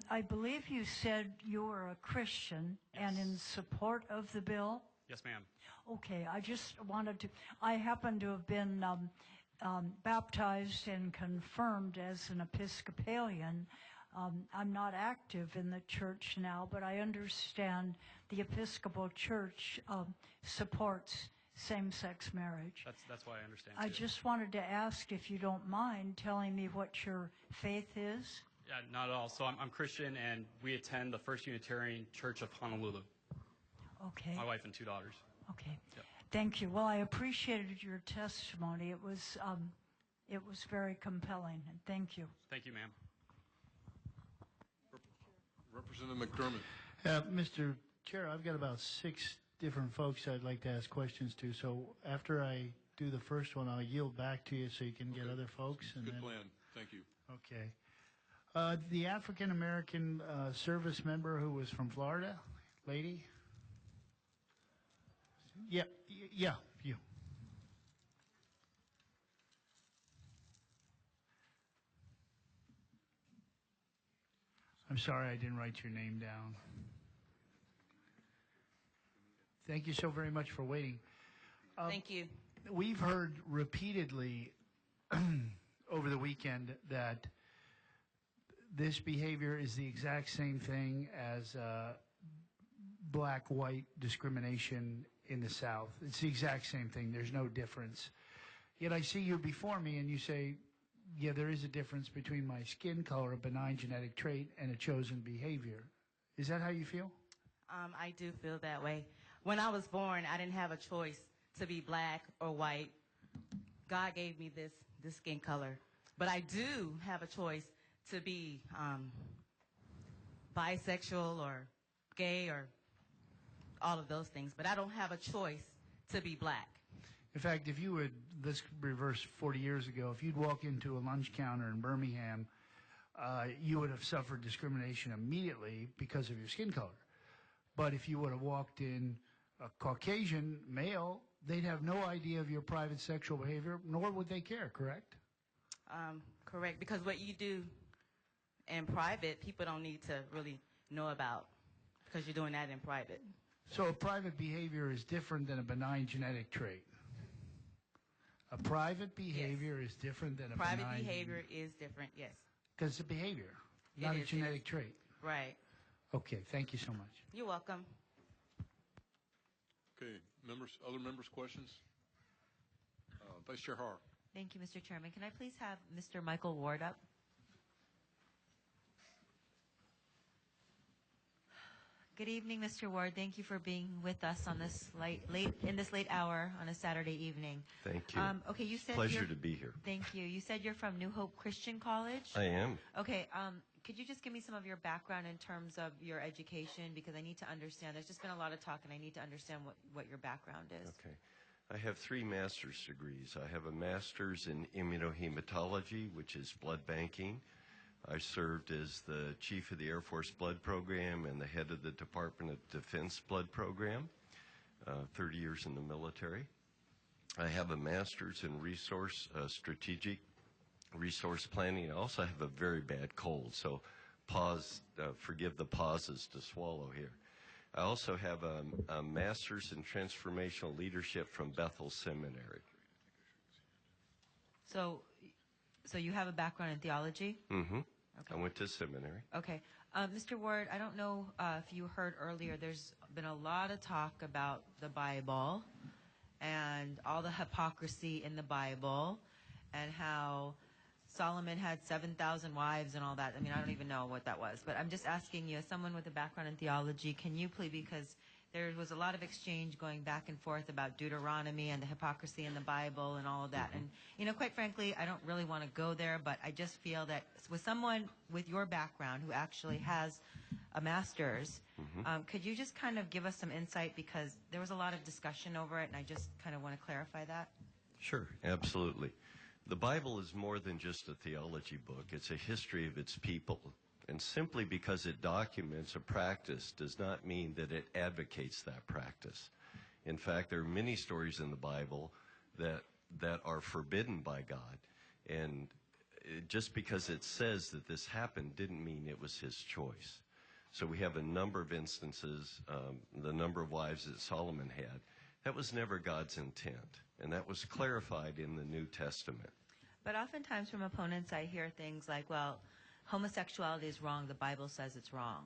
I believe you said you were a Christian and in support of the bill.
Yes, ma'am.
Okay, I just wanted to, I happen to have been baptized and confirmed as an Episcopalian. I'm not active in the church now, but I understand the Episcopal Church supports same-sex marriage.
That's why I understand.
I
too.
just wanted to ask if you don't mind telling me what your faith is.
Yeah, not at all. So I'm Christian, and we attend the First Unitarian Church of Honolulu.
Okay.
My wife and 2 daughters.
Okay.
Yep.
Thank you. Well, I appreciated your testimony. It was very compelling, and thank you.
Thank you, ma'am.
Representative McDermott.
Mr. Chair, I've got about 6 different folks I'd like to ask questions to. So after I do the first one, I'll yield back to you so you can get other folks. And
Good
then,
plan. Thank you.
Okay. The African-American service member who was from Florida, lady? Yeah, you. I'm sorry I didn't write your name down. Thank you so very much for waiting.
Thank you.
We've heard repeatedly over the weekend that this behavior is the exact same thing as black-white discrimination in the South. It's the exact same thing. There's no difference. Yet I see you before me and you say, yeah, there is a difference between my skin color, a benign genetic trait, and a chosen behavior. Is that how you feel?
I do feel that way. When I was born, I didn't have a choice to be black or white. God gave me this skin color. But I do have a choice to be bisexual or gay or all of those things. But I don't have a choice to be black.
In fact, if you would, let's reverse 40 years ago, if you'd walk into a lunch counter in Birmingham, you would have suffered discrimination immediately because of your skin color. But if you would have walked in a Caucasian male, they'd have no idea of your private sexual behavior, nor would they care, correct?
Correct, because what you do in private, people don't need to really know about, because you're doing that in private.
So a private behavior is different than a benign genetic trait. A private behavior is different than a benign...
Private behavior is different, yes.
Because it's a behavior, not a genetic trait.
Right.
Okay, thank you so much.
You're welcome.
Okay, other members' questions? Vice Chair Har.
Thank you, Mr. Chairman. Can I please have Mr. Michael Ward up? Good evening, Mr. Ward. Thank you for being with us on this late hour on a Saturday evening.
Thank you.
Okay, you said
Pleasure to be here.
Thank you. You said you're from New Hope Christian College.
I am.
Okay. Could you just give me some of your background in terms of your education, because I need to understand. There's just been a lot of talk, and I need to understand what your background is.
Okay. I have 3 master's degrees. I have a master's in immunohematology, which is blood banking. I served as the chief of the Air Force Blood Program and the head of the Department of Defense Blood Program, 30 years in the military. I have a master's in strategic resource planning. I also have a very bad cold, so forgive the pauses to swallow here. I also have a master's in transformational leadership from Bethel Seminary.
So you have a background in theology?
Mm-hmm.
Okay.
I went to seminary.
Okay. Mr. Ward, I don't know if you heard earlier, there's been a lot of talk about the Bible and all the hypocrisy in the Bible and how Solomon had 7,000 wives and all that. I mean, I don't even know what that was. But I'm just asking you, as someone with a background in theology, can you please, because there was a lot of exchange going back and forth about Deuteronomy and the hypocrisy in the Bible and all of that. And, you know, quite frankly, I don't really want to go there, but I just feel that with someone with your background who actually has a master's, could you just kind of give us some insight, because there was a lot of discussion over it, and I just kind of want to clarify that.
Sure, absolutely. The Bible is more than just a theology book. It's a history of its people. And simply because it documents a practice does not mean that it advocates that practice. In fact, there are many stories in the Bible that are forbidden by God. And just because it says that this happened didn't mean it was his choice. So we have a number of instances, the number of wives that Solomon had. That was never God's intent. And that was clarified in the New Testament.
But oftentimes from opponents, I hear things like, well, homosexuality is wrong, the Bible says it's wrong.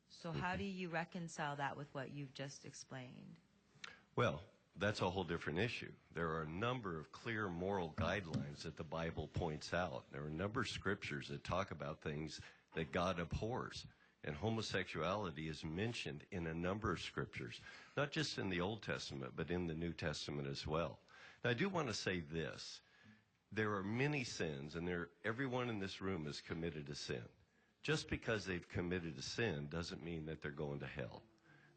So how do you reconcile that with what you've just explained?
Well, that's a whole different issue. There are a number of clear moral guidelines that the Bible points out. There are a number of scriptures that talk about things that God abhors. And homosexuality is mentioned in a number of scriptures, not just in the Old Testament, but in the New Testament as well. Now, I do want to say this. There are many sins, and everyone in this room has committed a sin. Just because they've committed a sin doesn't mean that they're going to hell.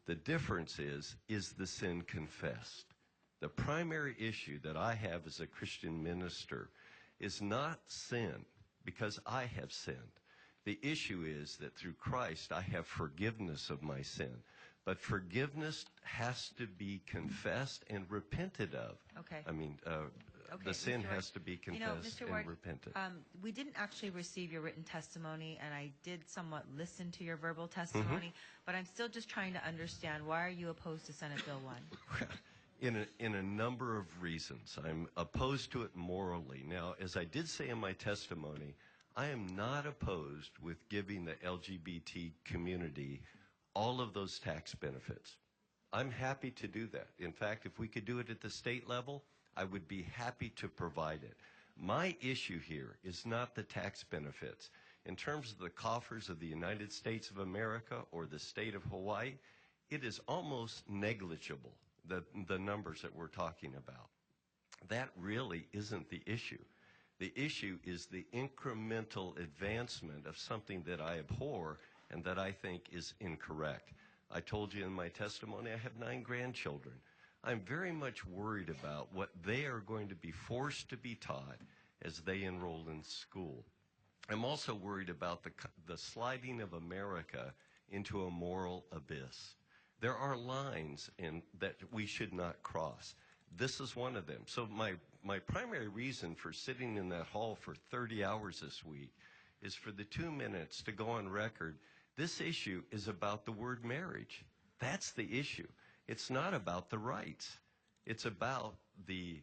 The difference is the sin confessed? The primary issue that I have as a Christian minister is not sin, because I have sinned. The issue is that through Christ I have forgiveness of my sin. But forgiveness has to be confessed and repented of.
Okay.
I mean, the sin has to be confessed and repented.
We didn't actually receive your written testimony, and I did somewhat listen to your verbal testimony, but I'm still just trying to understand, why are you opposed to Senate Bill 1?
In a number of reasons. I'm opposed to it morally. Now, as I did say in my testimony, I am not opposed with giving the LGBT community all of those tax benefits. I'm happy to do that. In fact, if we could do it at the state level, I would be happy to provide it. My issue here is not the tax benefits. In terms of the coffers of the United States of America or the state of Hawaii, it is almost negligible, the numbers that we're talking about. That really isn't the issue. The issue is the incremental advancement of something that I abhor and that I think is incorrect. I told you in my testimony I have 9 grandchildren. I'm very much worried about what they are going to be forced to be taught as they enroll in school. I'm also worried about the sliding of America into a moral abyss. There are lines that we should not cross. This is one of them. So my primary reason for sitting in that hall for 30 hours this week is for the 2 minutes to go on record. This issue is about the word marriage. That's the issue. It's not about the rights. It's about the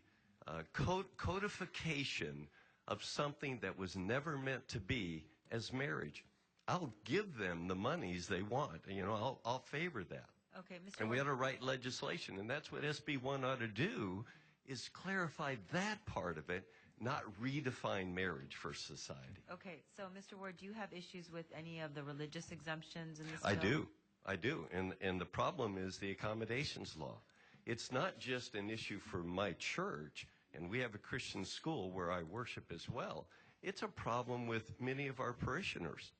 codification of something that was never meant to be as marriage. I'll give them the monies they want. You know, I'll favor that.
Okay, Mr.
And we ought to write legislation, and that's what SB1 ought to do, is clarify that part of it, not redefine marriage for society.
Okay, so Mr. Ward, do you have issues with any of the religious exemptions in this
I
bill?
do. I do. And the problem is the accommodations law. It's not just an issue for my church, and we have a Christian school where I worship as well. It's a problem with many of our parishioners.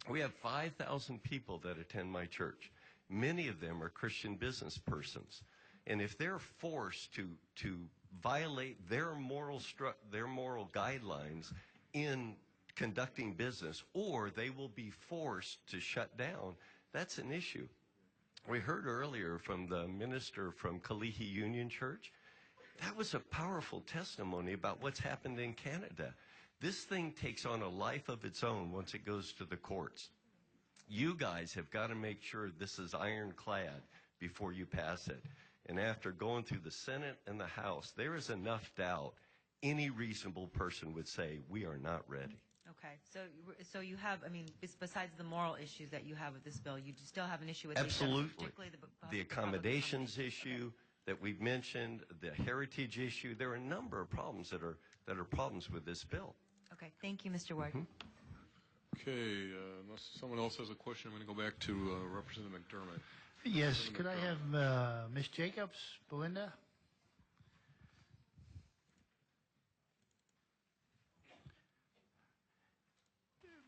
We have 5,000 people that attend my church. Many of them are Christian business persons. And if they're forced to violate their moral guidelines in conducting business, or they will be forced to shut down, that's an issue. We heard earlier from the minister from Kalihi Union Church. That was a powerful testimony about what's happened in Canada. This thing takes on a life of its own once it goes to the courts. You guys have got to make sure this is ironclad before you pass it. And after going through the Senate and the House, there is enough doubt any reasonable person would say we are not ready.
Okay, so you have, I mean, besides the moral issues that you have with this bill, you still have an issue with
Absolutely.
particularly
The accommodations issue that we've mentioned, the heritage issue, there are a number of problems that are problems with this bill.
Okay, thank you, Mr. Ward.
Okay, unless someone else has a question, I'm going to go back to Representative McDermott.
Yes, could I have Ms. Jacobs, Belinda?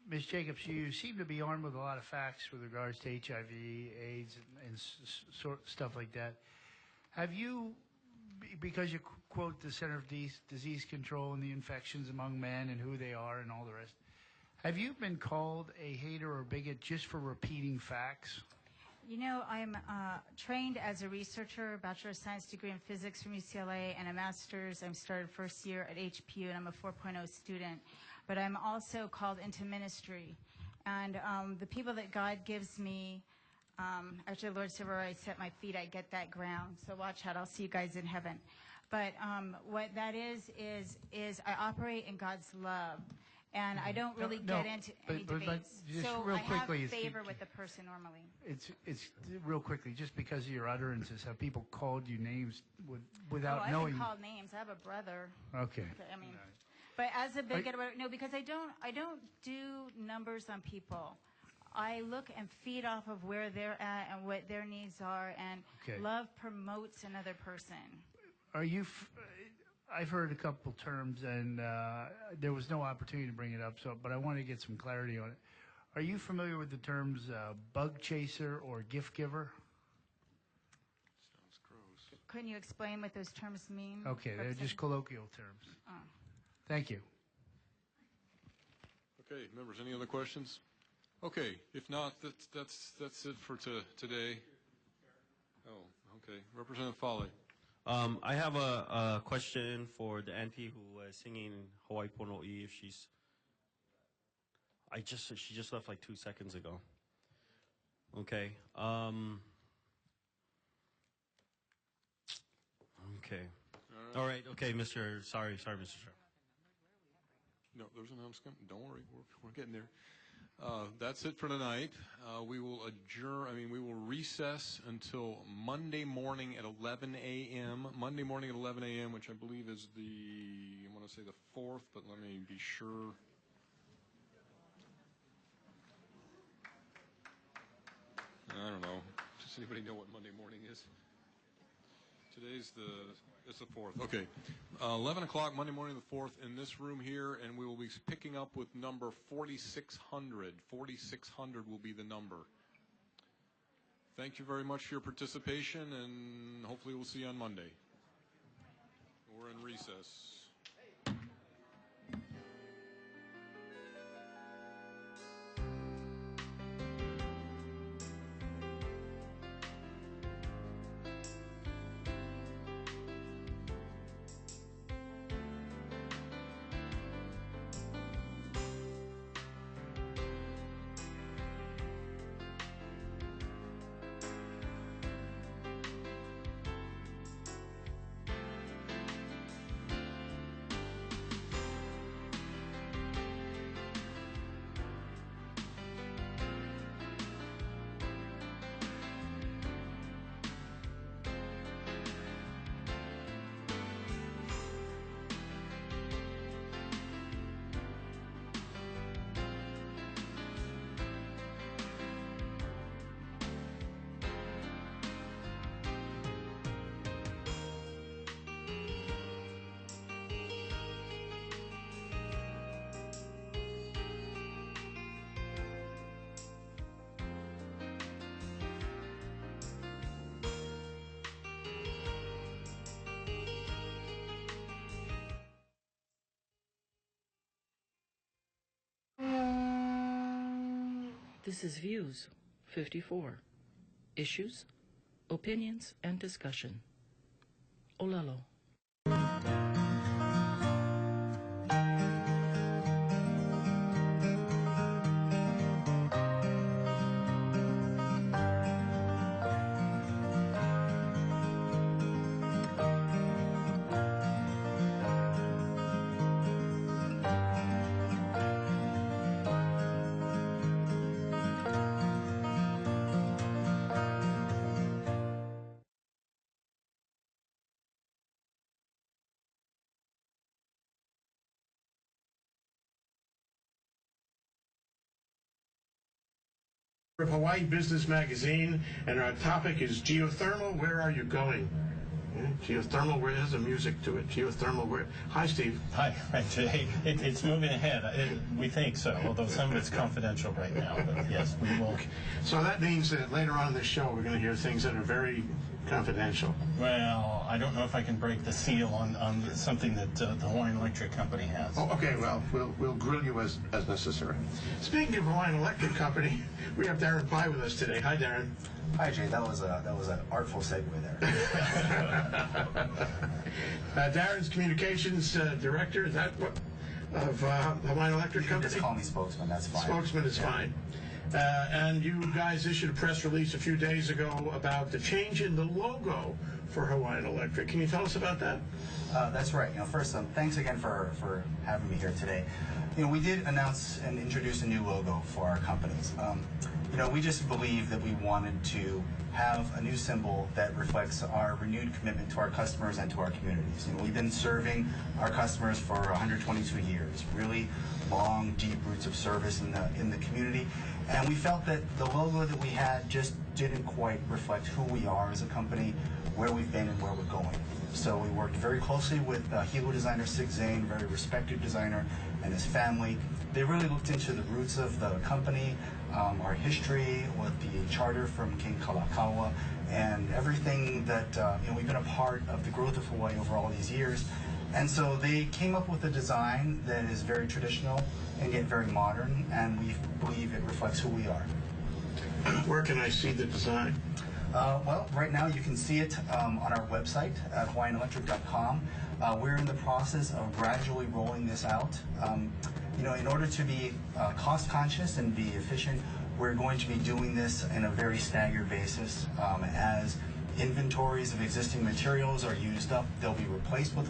Ms. Jacobs, you seem to be armed with a lot of facts with regards to HIV, AIDS, and stuff like that. Have you, because you quote the Center for Disease Control and the infections among men and who they are and all the rest, have you been called a hater or bigot just for repeating facts?
You know, I'm trained as a researcher, Bachelor of Science degree in physics from UCLA, and a master's. I'm started first year at HPU, and I'm a 4.0 student. But I'm also called into ministry. And the people that God gives me, actually, Lord said, where I set my feet, I get that ground. So watch out, I'll see you guys in heaven. But what that is I operate in God's love. And I don't really get into any debates. So I have favor with the person normally.
It's real quickly, just because of your utterances, have people called you names without knowing?
I've been called names. I have a brother.
Okay.
I mean, but as a bigot, no, because I don't do numbers on people. I look and feed off of where they're at and what their needs are, and love promotes another person.
Are you? I've heard a couple terms, and there was no opportunity to bring it up, but I want to get some clarity on it. Are you familiar with the terms bug chaser or gift giver?
Sounds gross.
Couldn't you explain what those terms mean?
Okay, they're just colloquial terms.
Oh.
Thank you.
Okay, members, any other questions? Okay, if not, that's it for today. Oh, okay. Representative Foley.
I have a question for the NP who was singing Hawaii Pono'i. If she just left like 2 seconds ago. Okay. Okay. All right. Okay, Sorry, Mr. Chair.
No, there's an announcement. Don't worry, we're getting there. That's it for tonight. We will we will recess until Monday morning at 11 a.m. Monday morning at 11 a.m., which I believe is I want to say the 4th, but let me be sure. I don't know. Does anybody know what Monday morning is? It's the 4th. Okay. 11 o'clock Monday morning the 4th in this room here, and we will be picking up with number 4600. 4600 will be the number. Thank you very much for your participation, and hopefully we'll see you on Monday. We're in recess.
This is Views 54. Issues, opinions, and discussion. Olelo.
Of Hawaii Business Magazine, and our topic is geothermal. Where are you going? Geothermal, where has a music to it? Geothermal, where? Hi, Steve.
Hi, Jay. It's moving ahead. We think so, although some of it's confidential right now. But yes, we will.
So that means that later on in the show, we're going to hear things that are very confidential.
Well, I don't know if I can break the seal on something that the Hawaiian Electric Company has.
Oh, okay. Well, we'll grill you as necessary. Speaking of Hawaiian Electric Company, we have Darren Pye with us today. Hi, Darren.
Hi, Jay. That was an artful segue there.
Darren's communications director. Is that what of Hawaiian Electric Company?
Just call me spokesman. That's fine.
Spokesman is fine. And you guys issued a press release a few days ago about the change in the logo for Hawaiian Electric. Can you tell us about that?
That's right. First, thanks again for having me here today. We did announce and introduce a new logo for our companies. We just believe that we wanted to have a new symbol that reflects our renewed commitment to our customers and to our communities. We've been serving our customers for 122 years, really long, deep roots of service in the community. And we felt that the logo that we had just didn't quite reflect who we are as a company, where we've been, and where we're going. So we worked very closely with Hilo designer Sig Zane, a very respected designer, and his family. They really looked into the roots of the company, our history with the charter from King Kalakaua, and everything that we've been a part of the growth of Hawaii over all these years. And so they came up with a design that is very traditional and yet very modern, and we believe it reflects who we are.
Where can I see the design?
Well, right now you can see it on our website at hawaiianelectric.com. We're in the process of gradually rolling this out. In order to be cost conscious and be efficient, we're going to be doing this in a very staggered basis. As inventories of existing materials are used up, they'll be replaced with